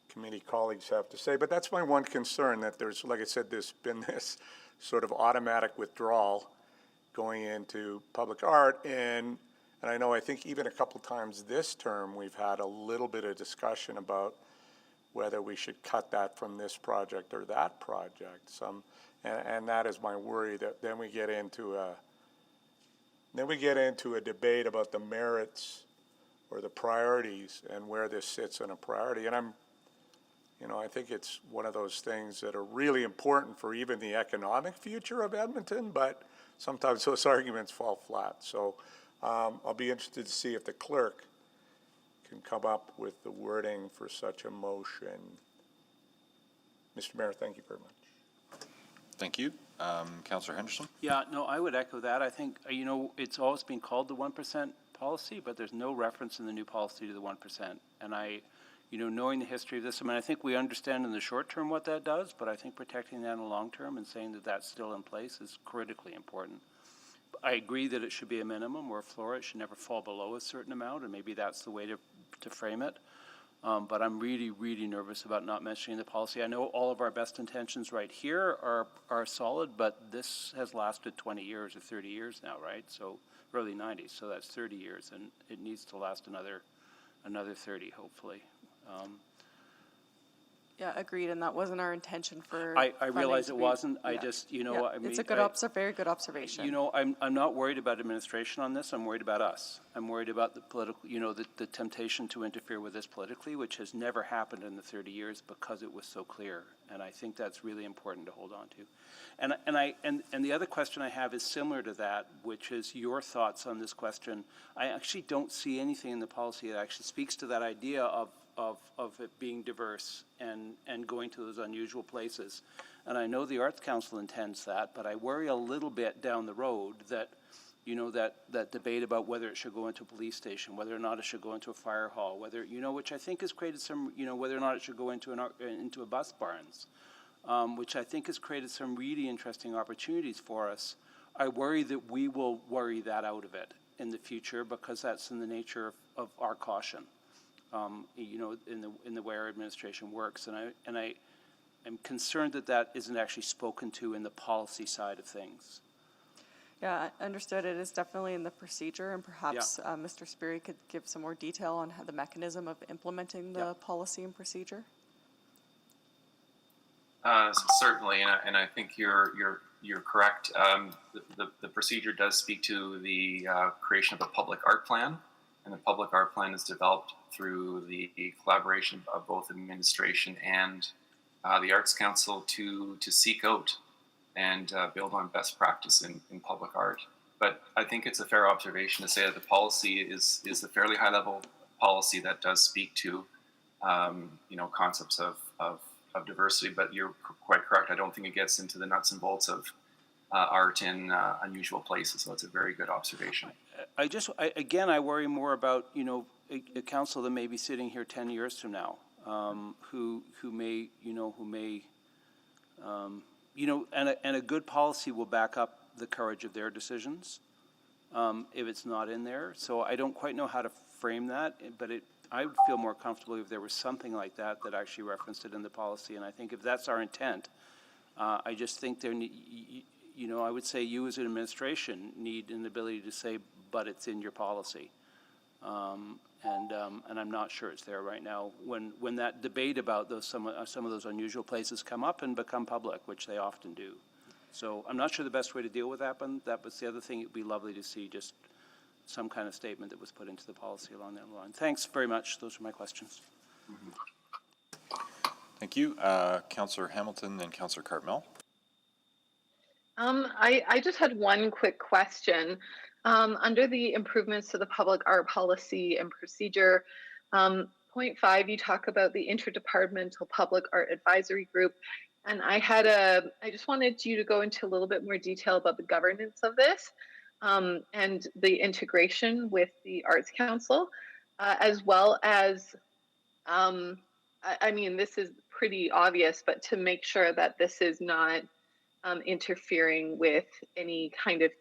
committee colleagues have to say, but that's my one concern, that there's, like I said, there's been this sort of automatic withdrawal going into public art. And I know, I think even a couple times this term, we've had a little bit of discussion about whether we should cut that from this project or that project. And that is my worry, that then we get into a debate about the merits or the priorities and where this sits in a priority. And I think it's one of those things that are really important for even the economic future of Edmonton, but sometimes those arguments fall flat. So I'll be interested to see if the clerk can come up with the wording for such a motion. Mr. Mayor, thank you very much. Thank you. Councillor Henderson? Yeah, no, I would echo that. I think, it's always been called the 1% policy, but there's no reference in the new policy to the 1%. And knowing the history of this, I think we understand in the short term what that does, but I think protecting that in the long term and saying that that's still in place is critically important. I agree that it should be a minimum or a floor. It should never fall below a certain amount, and maybe that's the way to frame it. But I'm really, really nervous about not mentioning the policy. I know all of our best intentions right here are solid, but this has lasted 20 years or 30 years now, right? So early 90s, so that's 30 years, and it needs to last another 30, hopefully. Yeah, agreed, and that wasn't our intention for. I realize it wasn't. I just, It's a very good observation. I'm not worried about administration on this. I'm worried about us. I'm worried about the political, the temptation to interfere with this politically, which has never happened in the 30 years because it was so clear. And I think that's really important to hold on to. And the other question I have is similar to that, which is your thoughts on this question. I actually don't see anything in the policy that actually speaks to that idea of it being diverse and going to those unusual places. And I know the Arts Council intends that, but I worry a little bit down the road that, that debate about whether it should go into a police station, whether or not it should go into a fire hall, whether, which I think has created some, whether or not it should go into a bus barns, which I think has created some really interesting opportunities for us. I worry that we will worry that out of it in the future because that's in the nature of our caution. In the way our administration works, and I am concerned that isn't actually spoken to in the policy side of things. Yeah, understood. It is definitely in the procedure, and perhaps Mr. Sperry could give some more detail on how the mechanism of implementing the policy and procedure. Certainly, and I think you're correct. The procedure does speak to the creation of a public art plan. And the public art plan is developed through the collaboration of both administration and the Arts Council to seek out and build on best practice in public art. But I think it's a fair observation to say that the policy is a fairly high level policy that does speak to concepts of diversity. But you're quite correct. I don't think it gets into the nuts and bolts of art in unusual places. So it's a very good observation. I worry more about, a council that may be sitting here 10 years from now, who may, and a good policy will back up the courage of their decisions, if it's not in there. So I don't quite know how to frame that, but I would feel more comfortable if there was something like that actually referenced it in the policy. And I think if that's our intent, I just think I would say you as an administration need an ability to say, but it's in your policy. And I'm not sure it's there right now. When that debate about some of those unusual places come up and become public, which they often do. So I'm not sure the best way to deal with that, but that was the other thing. It'd be lovely to see just some kind of statement that was put into the policy along that line. Thanks very much. Those are my questions. Thank you. Councillor Hamilton and Councillor Cartmel. I just had one quick question. Under the improvements to the public art policy and procedure, point 5, you talk about the interdepartmental public art advisory group. And I just wanted you to go into a little bit more detail about the governance of this and the integration with the Arts Council, as well as, this is pretty obvious, but to make sure that this is not interfering with any kind of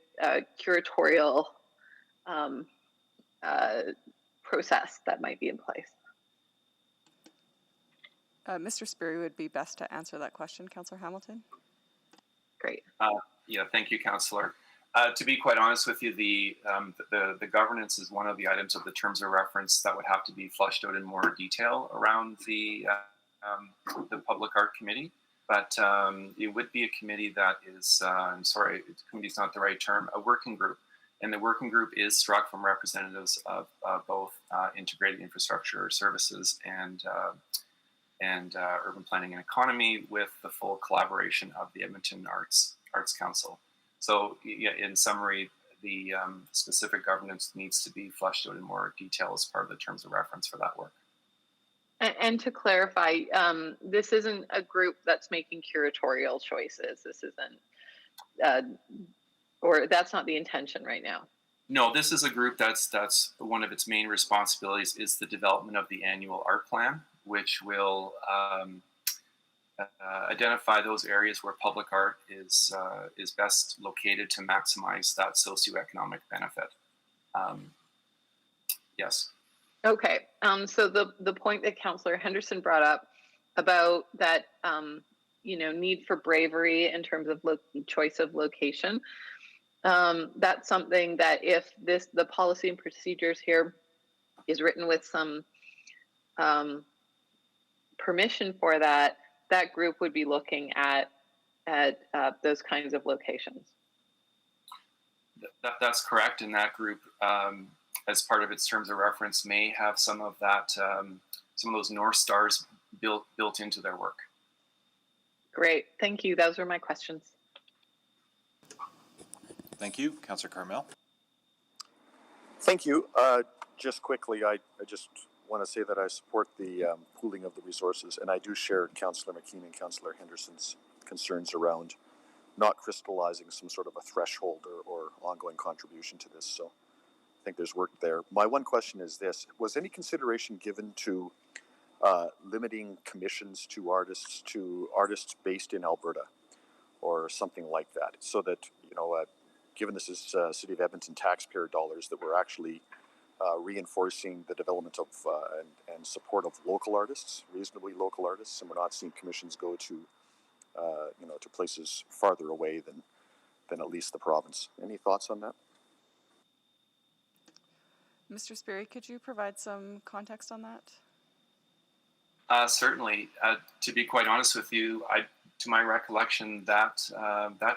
curatorial process that might be in place. Mr. Sperry would be best to answer that question, Councillor Hamilton. Great. great. Yeah, thank you, Councillor. To be quite honest with you, the governance is one of the items of the terms of reference that would have to be fleshed out in more detail around the Public Art Committee. But it would be a committee that is, I'm sorry, committee is not the right term, a working group. And the working group is struck from representatives of both integrated infrastructure services and urban planning and economy, with the full collaboration of the Edmonton Arts Council. So in summary, the specific governance needs to be fleshed out in more detail as part of the terms of reference for that work. And to clarify, this isn't a group that's making curatorial choices. This isn't, or that's not the intention right now. No, this is a group that's one of its main responsibilities is the development of the annual art plan, which will identify those areas where public art is best located to maximize that socioeconomic benefit. Yes. Okay. So the point that Councillor Henderson brought up about that, need for bravery in terms of choice of location, that's something that if the policy and procedures here is written with some permission for that group would be looking at those kinds of locations. That's correct. And that group, as part of its terms of reference, may have some of that, some of those North Stars built into their work. Great, thank you. Those were my questions. Thank you. Councillor Carmel. Thank you. Just quickly, I just want to say that I support the pooling of the resources, and I do share Councillor McKean and Councillor Henderson's concerns around not crystallizing some sort of a threshold or ongoing contribution to this. So I think there's work there. My one question is this: was any consideration given to limiting commissions to artists based in Alberta or something like that, so that, given this is City of Edmonton taxpayer dollars, that we're actually reinforcing the development of and support of local artists, reasonably local artists, and we're not seeing commissions go to to places farther away than at least the province. Any thoughts on that? Mr. Sperry, could you provide some context on that? Certainly. To be quite honest with you, to my recollection, that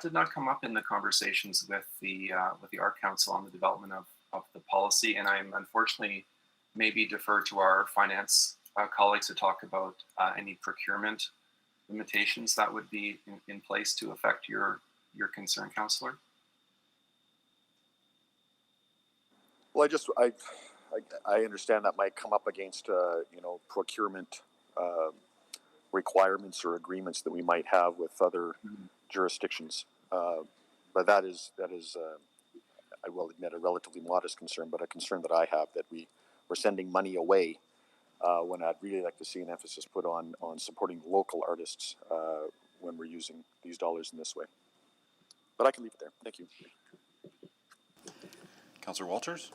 did not come up in the conversations with the Art Council on the development of the policy, and I'm unfortunately maybe defer to our finance colleagues to talk about any procurement limitations that would be in place to affect your concern, Councillor. Well, I understand that might come up against procurement requirements or agreements that we might have with other jurisdictions, but that is I will admit a relatively modest concern, but a concern that I have, that we're sending money away when I'd really like to see an emphasis put on supporting local artists when we're using these dollars in this way. But I can leave it there. Thank you. Councillor Walters.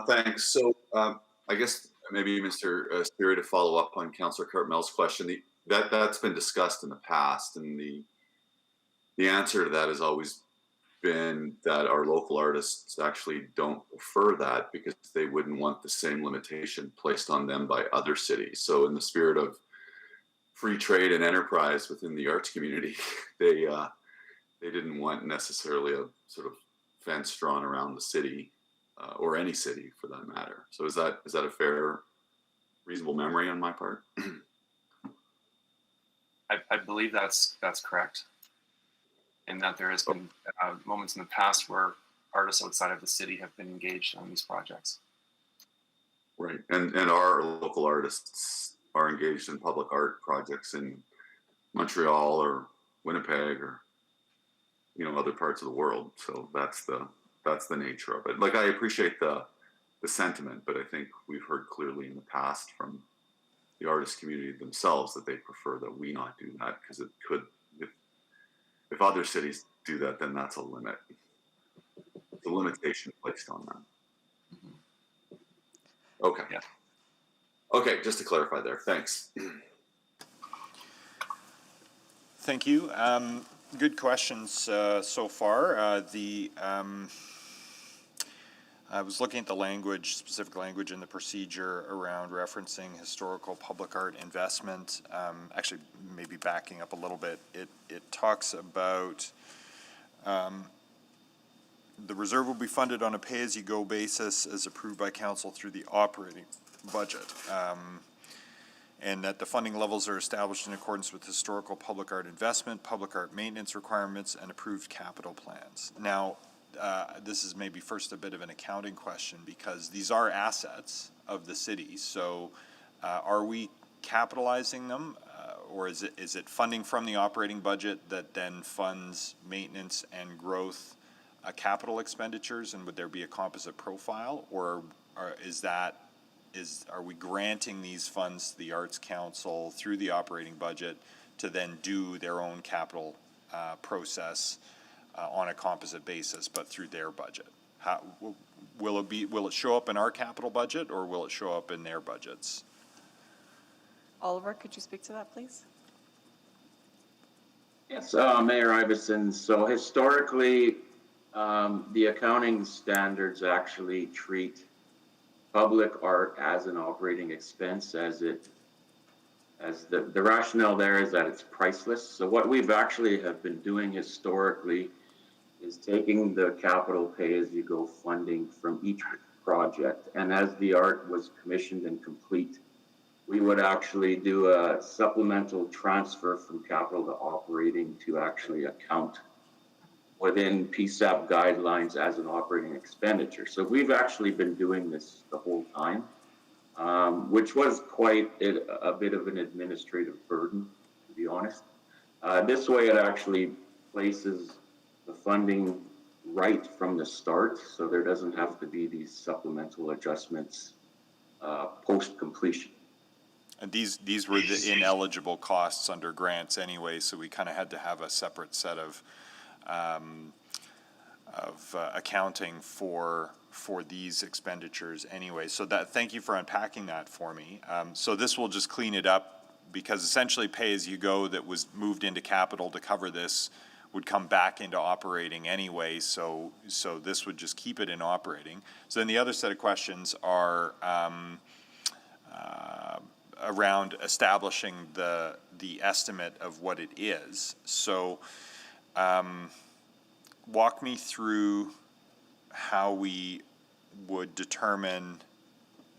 Thanks. So I guess maybe Mr. Sperry, to follow up on Councillor Cartmel's question, that's been discussed in the past, and the answer to that has always been that our local artists actually don't prefer that because they wouldn't want the same limitation placed on them by other cities. So in the spirit of free trade and enterprise within the arts community, they didn't want necessarily a sort of fence drawn around the city or any city for that matter. So is that a fair, reasonable memory on my part? I believe that's correct. And that there has been moments in the past where artists outside of the city have been engaged on these projects. Right, and our local artists are engaged in public art projects in Montreal or Winnipeg or other parts of the world. So that's the nature of it. Like, I appreciate the sentiment, but I think we've heard clearly in the past from the artist community themselves that they prefer that we not do that, because it could. If other cities do that, then that's a limit. The limitation placed on them. Okay. Yeah. Okay, just to clarify there. Thanks. Thank you. Good questions so far. I was looking at the language, specific language in the procedure around referencing historical public art investment. Actually, maybe backing up a little bit, it talks about the reserve will be funded on a pay-as-you-go basis as approved by council through the operating budget. And that the funding levels are established in accordance with historical public art investment, public art maintenance requirements, and approved capital plans. Now, this is maybe first a bit of an accounting question because these are assets of the city. So are we capitalizing them or is it funding from the operating budget that then funds maintenance and growth capital expenditures, and would there be a composite profile, or are we granting these funds to the Arts Council through the operating budget to then do their own capital process on a composite basis, but through their budget? How, will it show up in our capital budget, or will it show up in their budgets? Oliver, could you speak to that, please? Yes, Mayor Iveson. So historically, the accounting standards actually treat public art as an operating expense, as the rationale there is that it's priceless. So what we've actually have been doing historically is taking the capital pay-as-you-go funding from each project, and as the art was commissioned and complete, we would actually do a supplemental transfer from capital to operating to actually account within PSAP guidelines as an operating expenditure. So we've actually been doing this the whole time, which was quite a bit of an administrative burden, to be honest. This way it actually places the funding right from the start, so there doesn't have to be these supplemental adjustments post-completion. And these were the ineligible costs under grants anyway, so we kind of had to have a separate set of accounting for these expenditures anyway. So thank you for unpacking that for me. So this will just clean it up, because essentially pay-as-you-go that was moved into capital to cover this would come back into operating anyway, so this would just keep it in operating. So then the other set of questions are around establishing the estimate of what it is. So walk me through how we would determine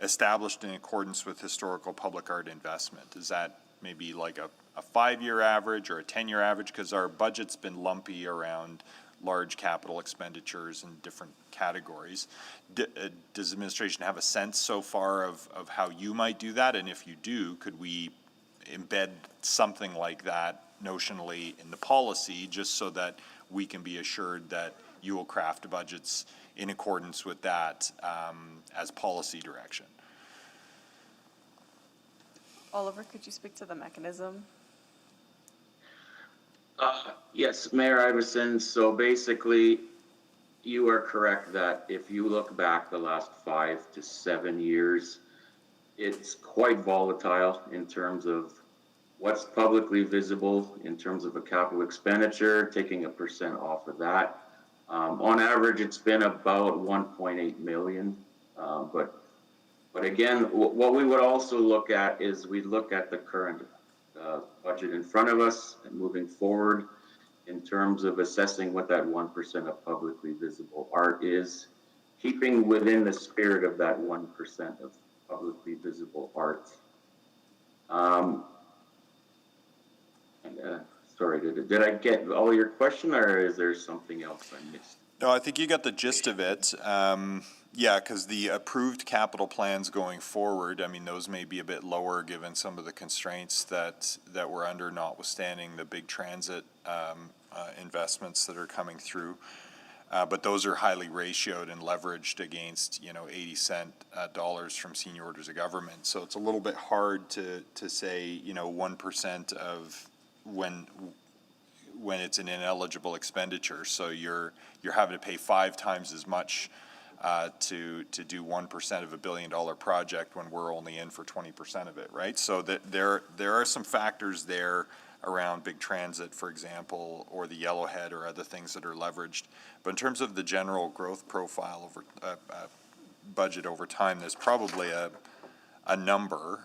established in accordance with historical public art investment. Is that maybe like a 5-year average or a 10-year average? Because our budget's been lumpy around large capital expenditures in different categories. Does the administration have a sense so far of how you might do that? And if you do, could we embed something like that notionally in the policy, just so that we can be assured that you will craft budgets in accordance with that as policy direction? Oliver, could you speak to the mechanism? Yes, Mayor Iveson. So basically, you are correct that if you look back the last 5 to 7 years, it's quite volatile in terms of what's publicly visible in terms of a capital expenditure, taking a % off of that. On average, it's been about 1.8 million. But again, what we would also look at is we look at the current budget in front of us and moving forward in terms of assessing what that 1% of publicly visible art is, keeping within the spirit of that 1% of publicly visible art. Sorry, did I get all your question, or is there something else I missed? No, I think you got the gist of it. Yeah, because the approved capital plans going forward, I mean, those may be a bit lower given some of the constraints that we're under, notwithstanding the big transit investments that are coming through. But those are highly ratioed and leveraged against, 80-cent dollars from senior orders of government. So it's a little bit hard to say, 1% of when it's an ineligible expenditure. So you're having to pay 5 times as much to do 1% of $1 billion project when we're only in for 20% of it, right? So that there are some factors there around big transit, for example, or the Yellowhead or other things that are leveraged. But in terms of the general growth profile over budget over time, there's probably a number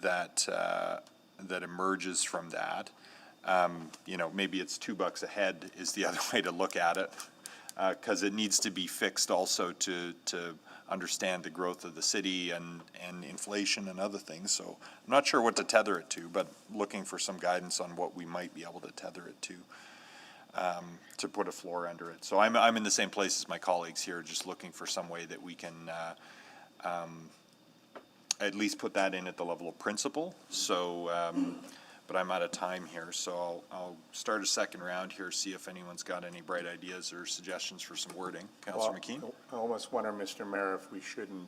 that that emerges from that. You know, maybe it's $2 a head is the other way to look at it, because it needs to be fixed also to understand the growth of the city and inflation and other things. So I'm not sure what to tether it to, but looking for some guidance on what we might be able to tether it to put a floor under it. So I'm in the same place as my colleagues here, just looking for some way that we can at least put that in at the level of principle. So, but I'm out of time here, so I'll start a second round here, see if anyone's got any bright ideas or suggestions for some wording. Councillor McKean? I almost wonder, Mr. Mayor, if we shouldn't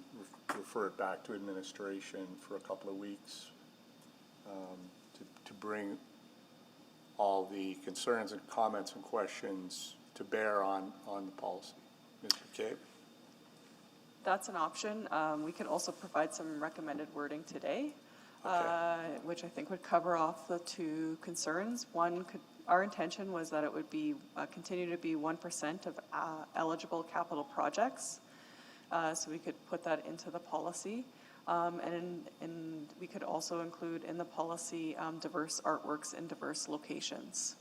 refer it back to administration for a couple of weeks to bring all the concerns and comments and questions to bear on the policy. Mr. Cape? That's an option. We could also provide some recommended wording today, which I think would cover off the two concerns. Our intention was that it would be continue to be 1% of eligible capital projects, so we could put that into the policy, and we could also include in the policy diverse artworks in diverse locations.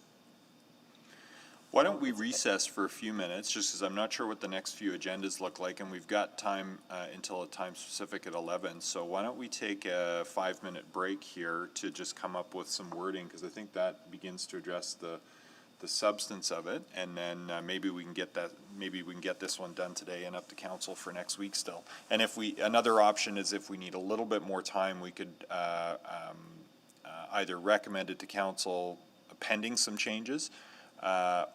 Why don't we recess for a few minutes, just because I'm not sure what the next few agendas look like, and we've got time until a time specific at 11. So why don't we take a 5-minute break here to just come up with some wording, because I think that begins to address the substance of it, and then maybe we can get this one done today and up to council for next week still. And if another option is if we need a little bit more time, we could either recommend it to council pending some changes,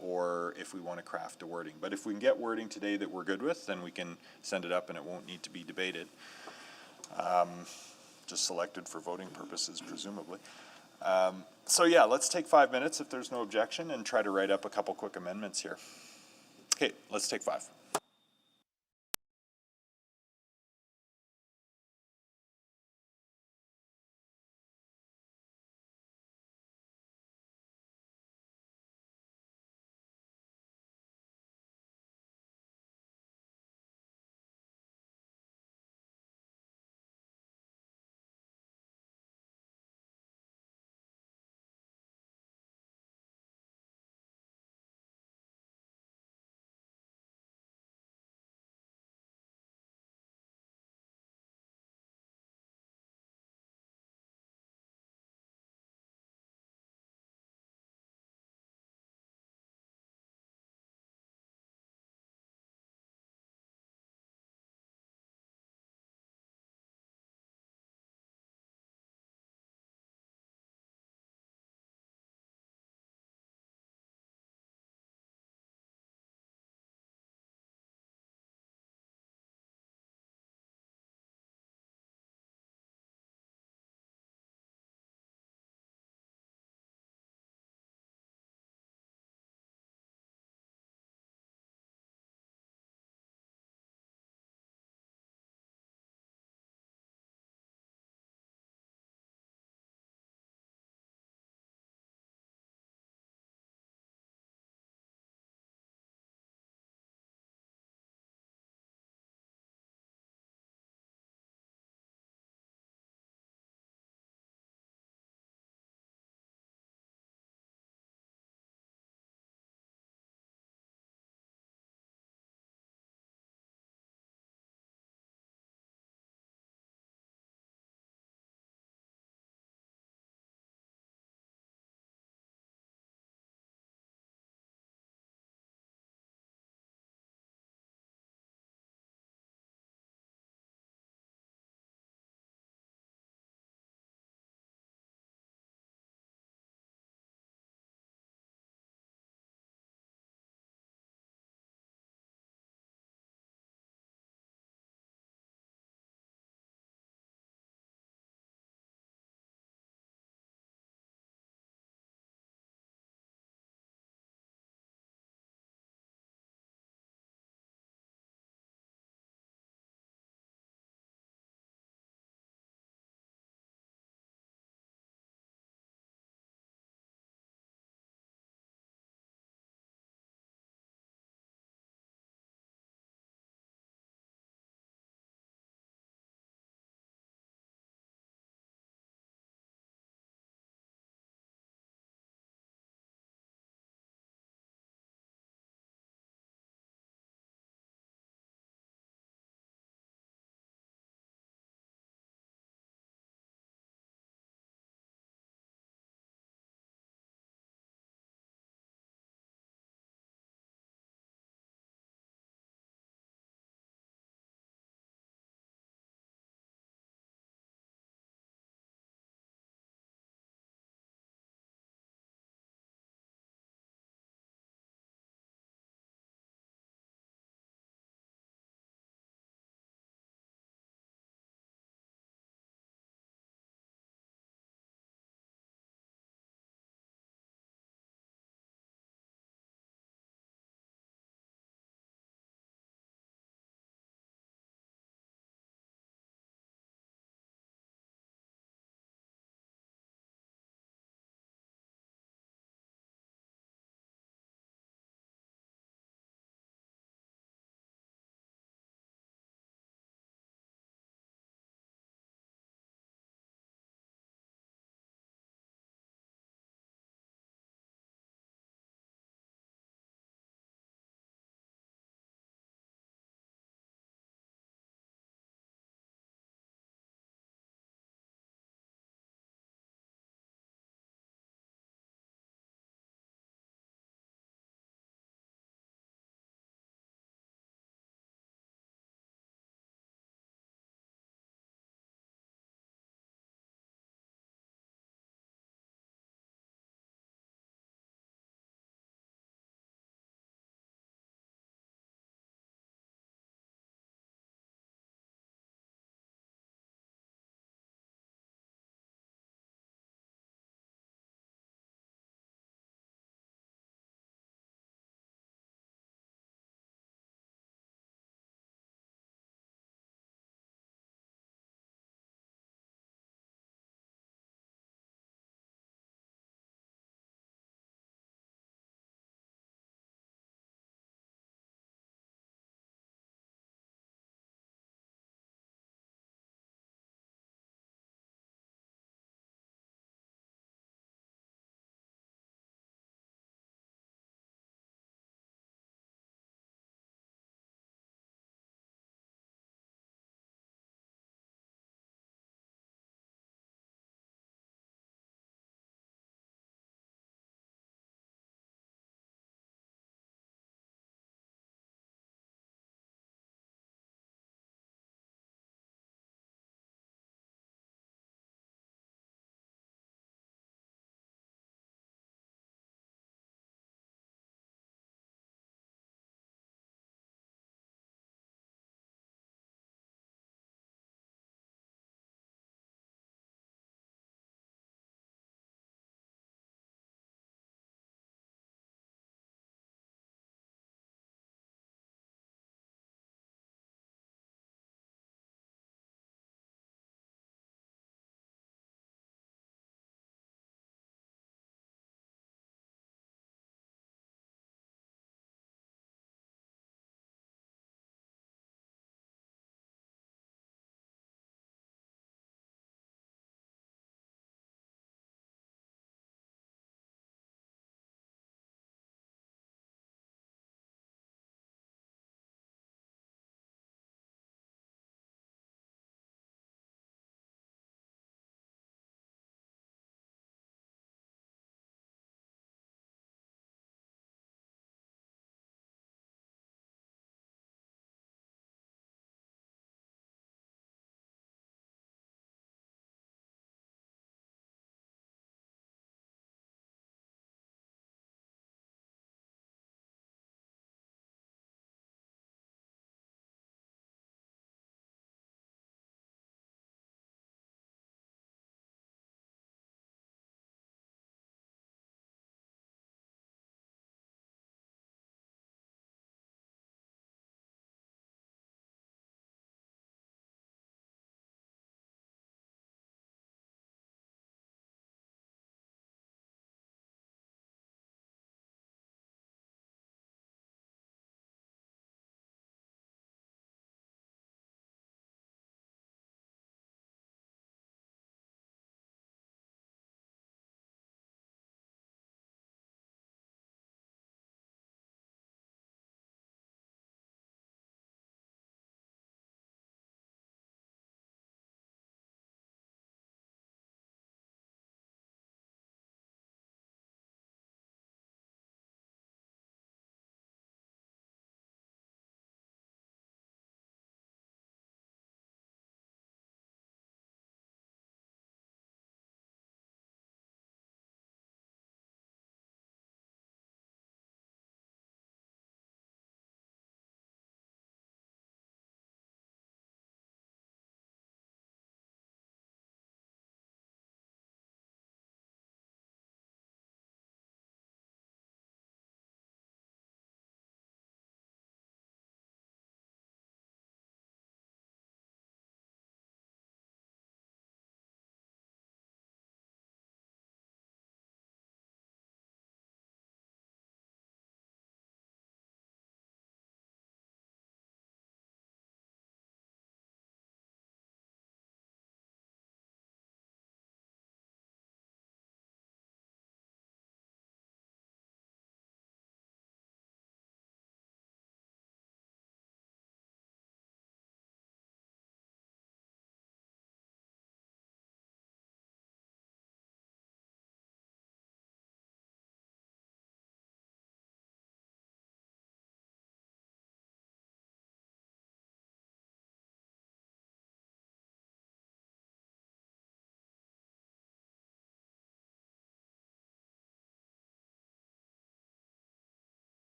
or if we want to craft a wording. But if we can get wording today that we're good with, then we can send it up and it won't need to be debated. Just selected for voting purposes, presumably. So yeah, let's take 5 minutes if there's no objection and try to write up a couple quick amendments here. Okay, let's take 5.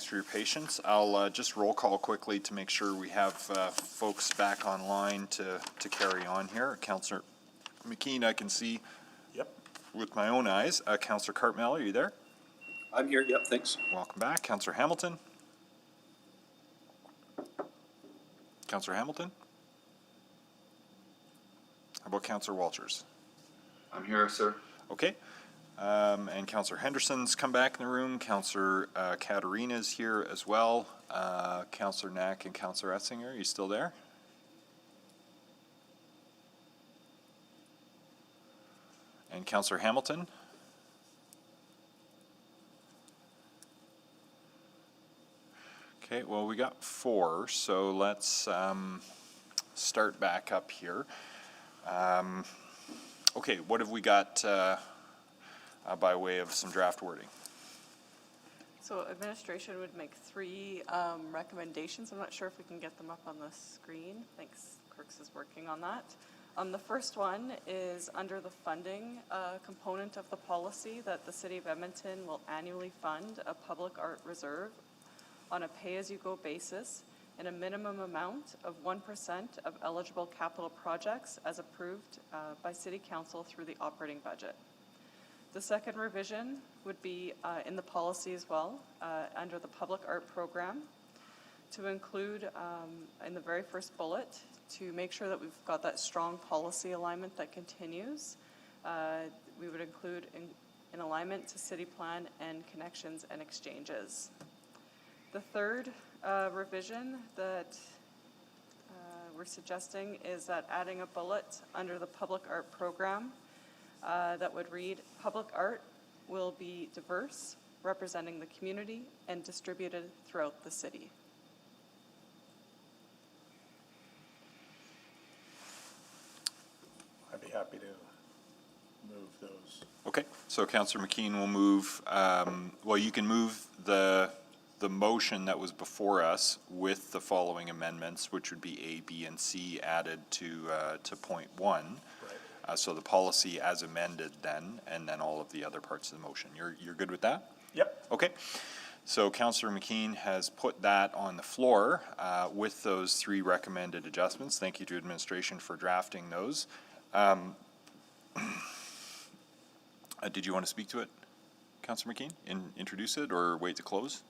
for your patience. I'll just roll call quickly to make sure we have folks back online to carry on here. Councillor McKean, I can see with my own eyes. Councillor Cartmell, are you there? I'm here, yep, thanks. Welcome back. Councillor Hamilton? Councillor Hamilton? How about Councillor Walters? I'm here, sir. Okay. And Councillor Henderson's come back in the room. Councillor Katarina's here as well. Councillor Knack and Councillor Etzinger, are you still there? And Councillor Hamilton? Okay, well, we got 4, so let's start back up here. Okay, what have we got by way of some draft wording? So administration would make 3 recommendations. I'm not sure if we can get them up on the screen. Thanks, Kirks is working on that. The first one is under the funding component of the policy that the City of Edmonton will annually fund a public art reserve on a pay-as-you-go basis in a minimum amount of 1% of eligible capital projects as approved by City Council through the operating budget. The second revision would be in the policy as well, under the public art program, to include in the very first bullet, to make sure that we've got that strong policy alignment that continues. We would include in alignment to city plan and connections and exchanges. The third revision that we're suggesting is that adding a bullet under the public art program that would read, public art will be diverse, representing the community and distributed throughout the city. I'd be happy to move those. Okay, so Councillor McKean will move, well, you can move the motion that was before us with the following amendments, which would be A, B, and C added to point 1. Right. So the policy as amended then, and then all of the other parts of the motion. You're good with that? Yep. Okay. So Councillor McKean has put that on the floor with those 3 recommended adjustments. Thank you to administration for drafting those. Did you want to speak to it, Councillor McKean? Introduce it or wait to close?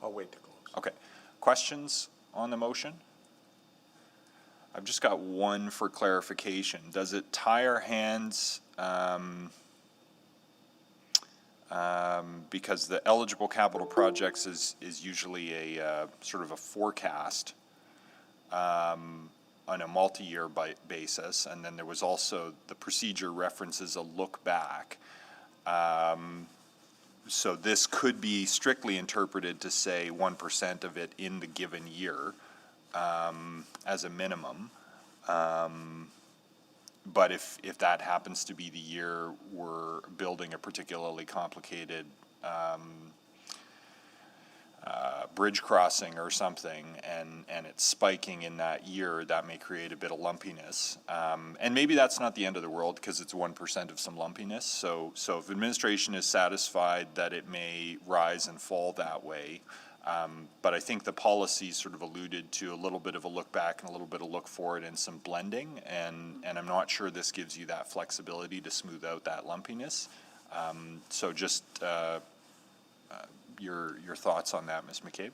I'll wait to close. Okay. Questions on the motion? I've just got one for clarification. Does it tie our hands because the eligible capital projects is usually a sort of a forecast on a multi-year basis, and then there was also the procedure references a look back. So this could be strictly interpreted to say 1% of it in the given year as a minimum. But if that happens to be the year we're building a particularly complicated bridge crossing or something, and it's spiking in that year, that may create a bit of lumpiness. And maybe that's not the end of the world because it's 1% of some lumpiness. So if administration is satisfied that it may rise and fall that way, but I think the policy sort of alluded to a little bit of a look back and a little bit of look forward and some blending, and I'm not sure this gives you that flexibility to smooth out that lumpiness. So just your thoughts on that, Ms. McCabe?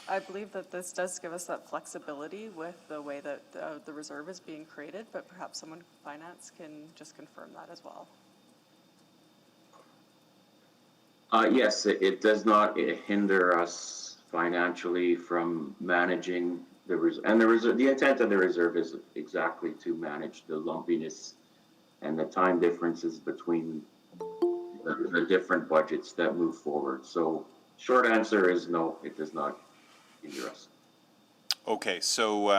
I believe that this does give us that flexibility with the way that the reserve is being created, but perhaps someone from finance can just confirm that as well. Yes, it does not hinder us financially from managing the reserve. And the intent of the reserve is exactly to manage the lumpiness and the time differences between the different budgets that move forward. So short answer is no, it does not hinder us. Okay, so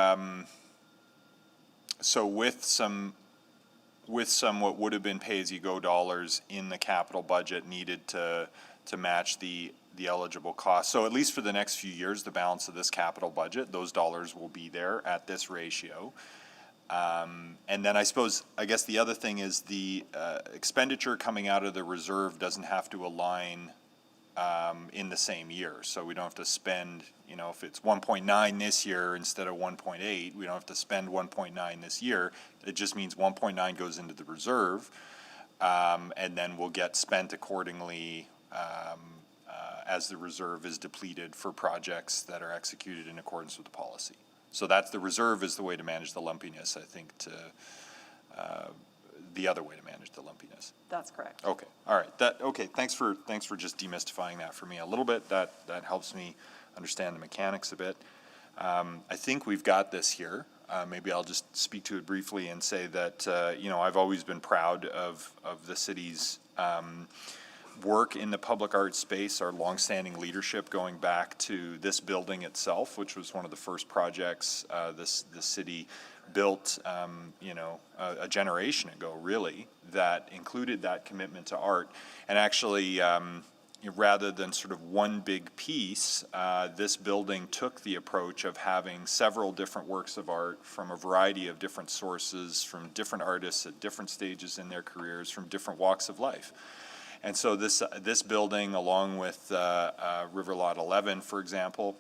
with some what would have been pay-as-you-go dollars in the capital budget needed to match the eligible cost. So at least for the next few years, the balance of this capital budget, those dollars will be there at this ratio. And then I guess the other thing is the expenditure coming out of the reserve doesn't have to align in the same year. So we don't have to spend, you know, if it's 1.9 this year instead of 1.8, we don't have to spend 1.9 this year. It just means 1.9 goes into the reserve, and then will get spent accordingly as the reserve is depleted for projects that are executed in accordance with the policy. So that's the reserve is the way to manage the lumpiness, I think, to the other way to manage the lumpiness. That's correct. Okay, all right. Okay, thanks for just demystifying that for me a little bit. That helps me understand the mechanics a bit. I think we've got this here. Maybe I'll just speak to it briefly and say that, you know, I've always been proud of the city's work in the public art space, our longstanding leadership going back to this building itself, which was one of the first projects the city built, you know, a generation ago, really, that included that commitment to art. And actually, rather than sort of one big piece, this building took the approach of having several different works of art from a variety of different sources, from different artists at different stages in their careers, from different walks of life. And so this building, along with River Lot 11, for example,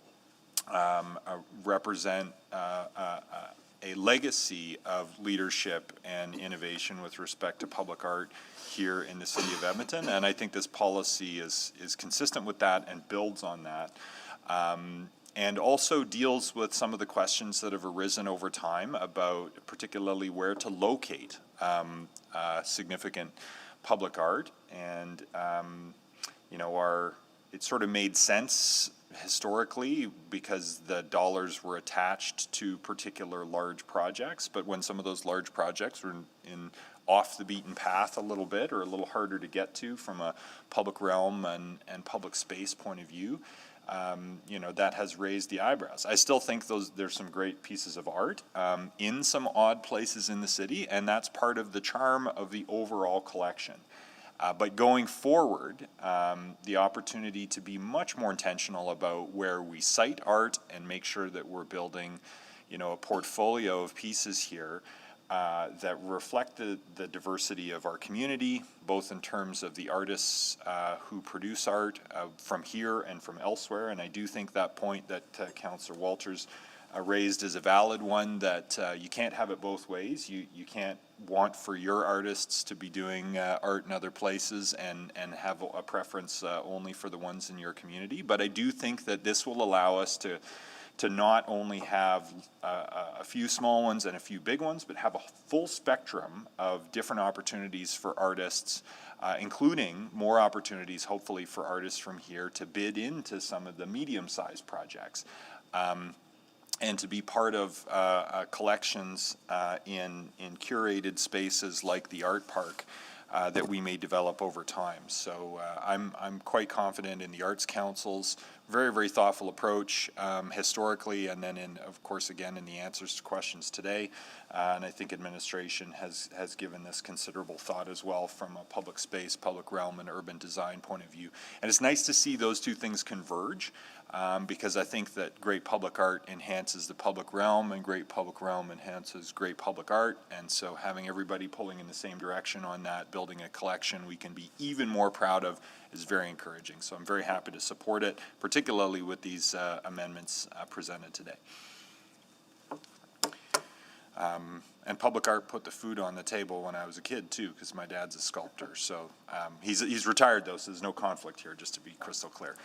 represent a legacy of leadership and innovation with respect to public art here in the city of Edmonton. And I think this policy is consistent with that and builds on that. And also deals with some of the questions that have arisen over time about particularly where to locate significant public art. And, you know, it sort of made sense historically because the dollars were attached to particular large projects. But when some of those large projects were in off the beaten path a little bit, or a little harder to get to from a public realm and public space point of view, you know, that has raised the eyebrows. I still think there's some great pieces of art in some odd places in the city, and that's part of the charm of the overall collection. But going forward, the opportunity to be much more intentional about where we cite art and make sure that we're building, you know, a portfolio of pieces here that reflect the diversity of our community, both in terms of the artists who produce art from here and from elsewhere. And I do think that point that Councillor Walters raised is a valid one, that you can't have it both ways. You can't want for your artists to be doing art in other places and have a preference only for the ones in your community. But I do think that this will allow us to not only have a few small ones and a few big ones, but have a full spectrum of different opportunities for artists, including more opportunities, hopefully, for artists from here to bid into some of the medium-sized projects. And to be part of collections in curated spaces like the Art Park that we may develop over time. So I'm quite confident in the Arts Council's very, very thoughtful approach historically, and then of course, again, in the answers to questions today. And I think administration has given this considerable thought as well from a public space, public realm, and urban design point of view. And it's nice to see those two things converge. Because I think that great public art enhances the public realm, and great public realm enhances great public art. And so having everybody pulling in the same direction on that, building a collection we can be even more proud of, is very encouraging. So I'm very happy to support it, particularly with these amendments presented today. And public art put the food on the table when I was a kid too, because my dad's a sculptor. So he's retired though, so there's no conflict here, just to be crystal clear.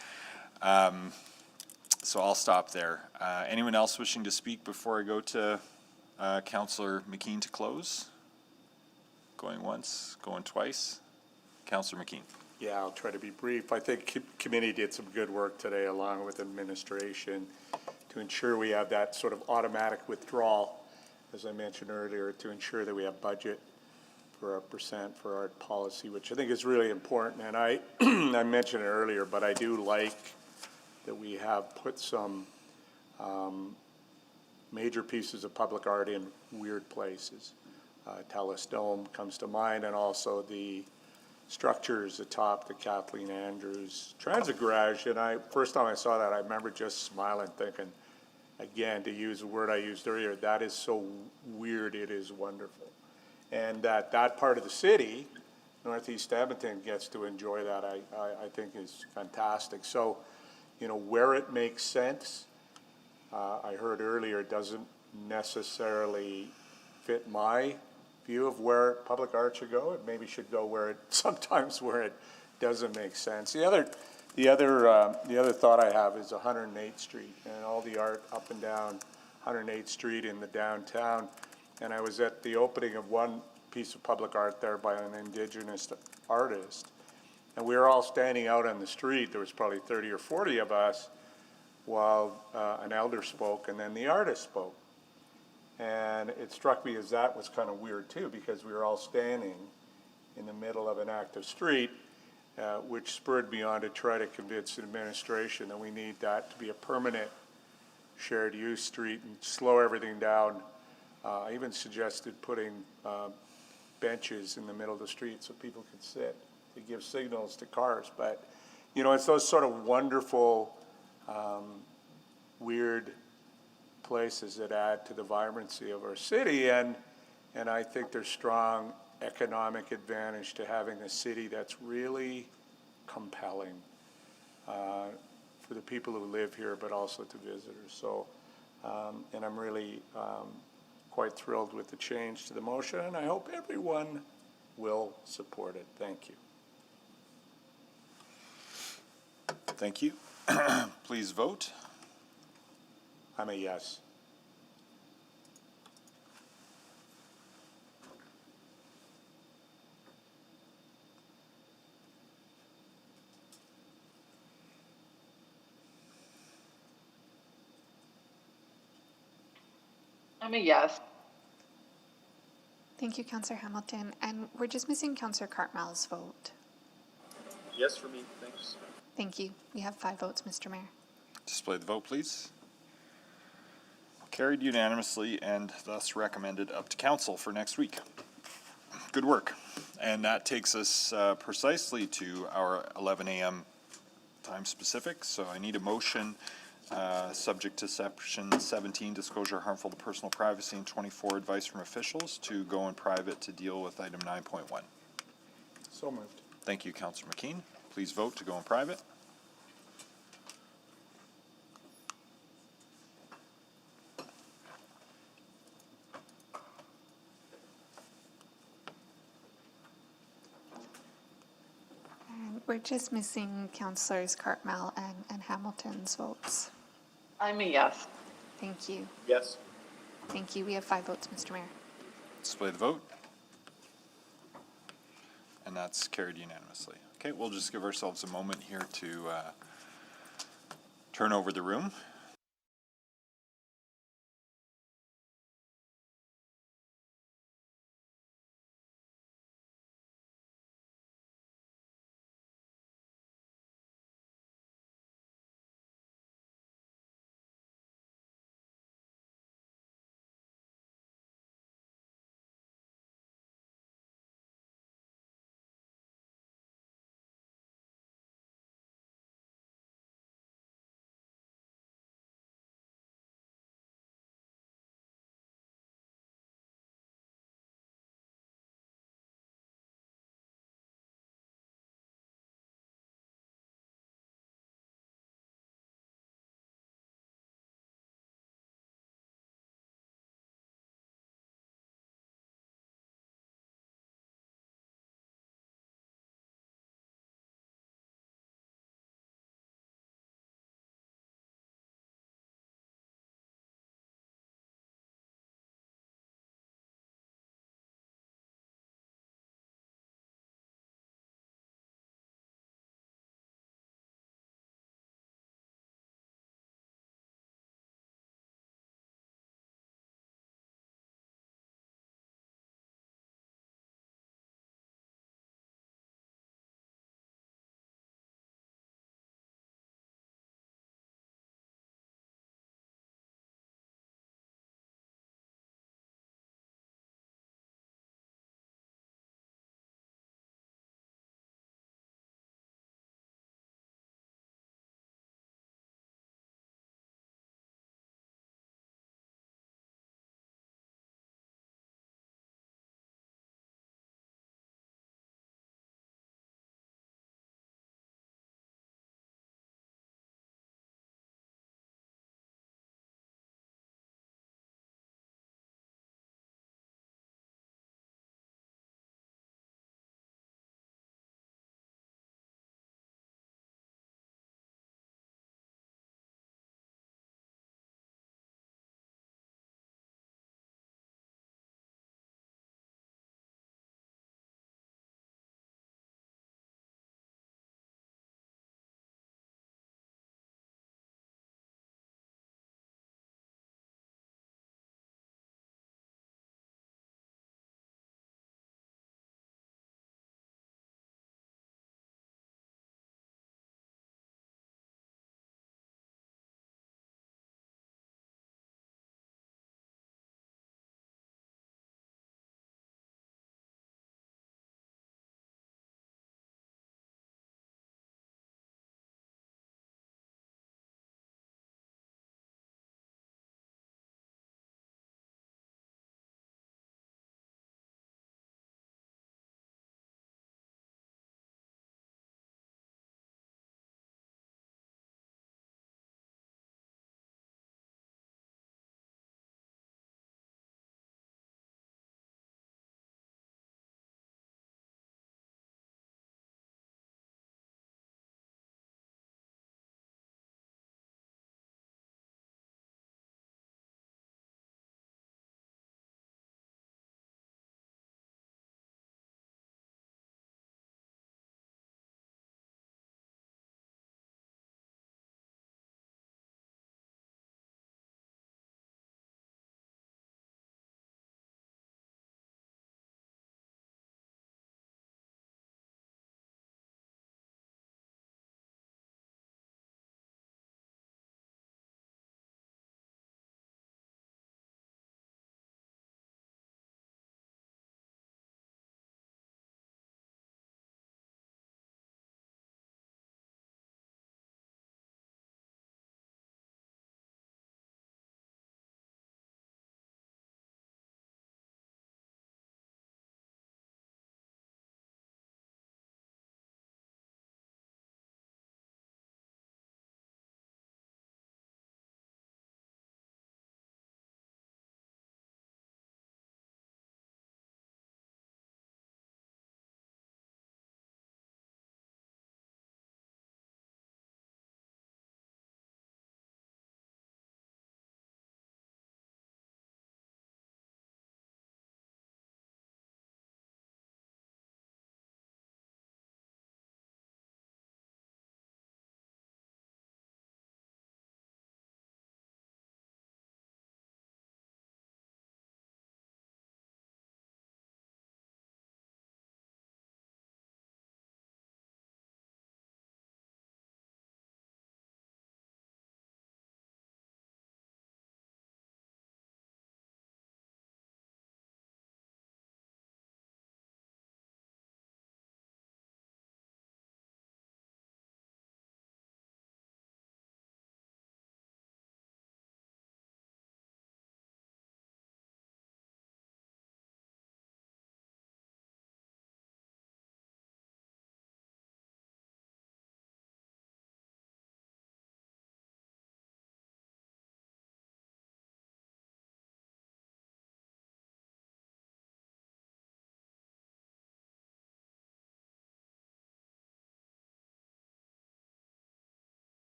So I'll stop there. Anyone else wishing to speak before I go to Councillor McKean to close? Going once, going twice. Councillor McKean. Yeah, I'll try to be brief. I think committee did some good work today along with administration to ensure we have that sort of automatic withdrawal, as I mentioned earlier, to ensure that we have budget for our percent for art policy, which I think is really important. And I mentioned it earlier, but I do like that we have put some major pieces of public art in weird places. Telus Dome comes to mind, and also the structures atop the Kathleen Andrews Transit Garage. And first time I saw that, I remember just smiling, thinking, again, to use the word I used earlier, that is so weird, it is wonderful. And that part of the city Northeast Edmonton gets to enjoy that, I think is fantastic. So, you know, where it makes sense, I heard earlier, it doesn't necessarily fit my view of where public art should go. It maybe should go where it, sometimes where it doesn't make sense. The other thought I have is 108th Street and all the art up and down 108th Street in the downtown. And I was at the opening of one piece of public art there by an Indigenous artist. And we were all standing out on the street. There was probably 30 or 40 of us while an elder spoke and then the artist spoke. And it struck me as that was kind of weird too, because we were all standing in the middle of an active street, which spurred me on to try to convince the administration that we need that to be a permanent shared use street and slow everything down. I even suggested putting benches in the middle of the street so people could sit to give signals to cars. But, you know, it's those sort of wonderful, weird places that add to the vibrancy of our city. And I think there's strong economic advantage to having a city that's really compelling for the people who live here, but also to visitors. So, and I'm really quite thrilled with the change to the motion, and I hope everyone will support it. Thank you. Thank you. Please vote. I'm a yes. I'm a yes. Thank you, Councillor Hamilton. And we're just missing Councillor Cartmell's vote. Yes for me, thanks. Thank you. We have 5 votes, Mr. Mayor. Display the vote, please. Carried unanimously and thus recommended up to council for next week. Good work. And that takes us precisely to our 11 a.m. time specific. So I need a motion subject to section 17, disclosure harmful to personal privacy, and 24, advice from officials, to go in private to deal with item 9.1. So moved. Thank you, Councillor McKean. Please vote to go in private. And we're just missing Councillors Cartmell and Hamilton's votes. I'm a yes. Thank you. Yes. Thank you. We have 5 votes, Mr. Mayor. Display the vote. And that's carried unanimously. Okay, we'll just give ourselves a moment here to turn over the room.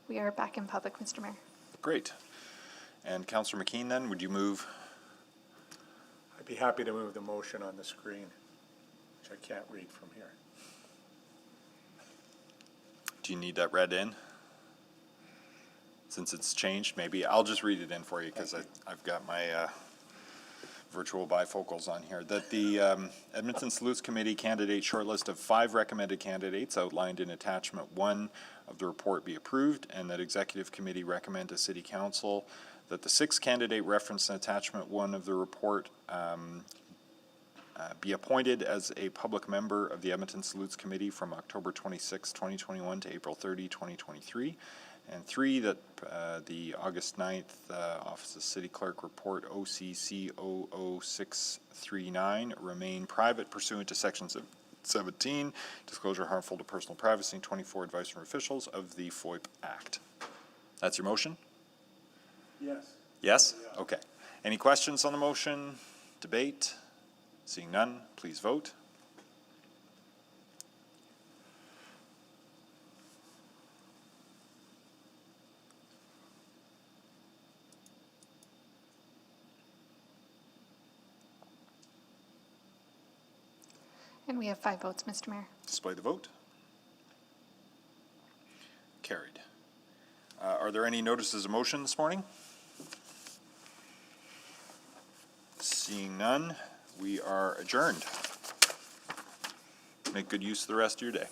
We are back in public, Mr. Mayor. Great. And Councillor McKean then, would you move? I'd be happy to move the motion on the screen, which I can't read from here. Do you need that read in? Since it's changed, maybe I'll just read it in for you because I've got my virtual bifocals on here. That the Edmonton Salutes Committee candidate shortlist of 5 recommended candidates outlined in attachment 1 of the report be approved, and that Executive Committee recommend to City Council that the 6th candidate referenced in attachment 1 of the report be appointed as a public member of the Edmonton Salutes Committee from October 26, 2021 to April 30, 2023. And 3, that the August 9th Office of City Clerk Report OCC 00639 remain private pursuant to Section 17, Disclosure Harmful to Personal Privacy, and 24, Advice from Officials of the FOIP Act. That's your motion? Yes. Yes? Okay. Any questions on the motion? Debate? Seeing none, please vote. And we have 5 votes, Mr. Mayor. Display the vote. Carried. Are there any notices of motion this morning? Seeing none, we are adjourned. Make good use of the rest of your day.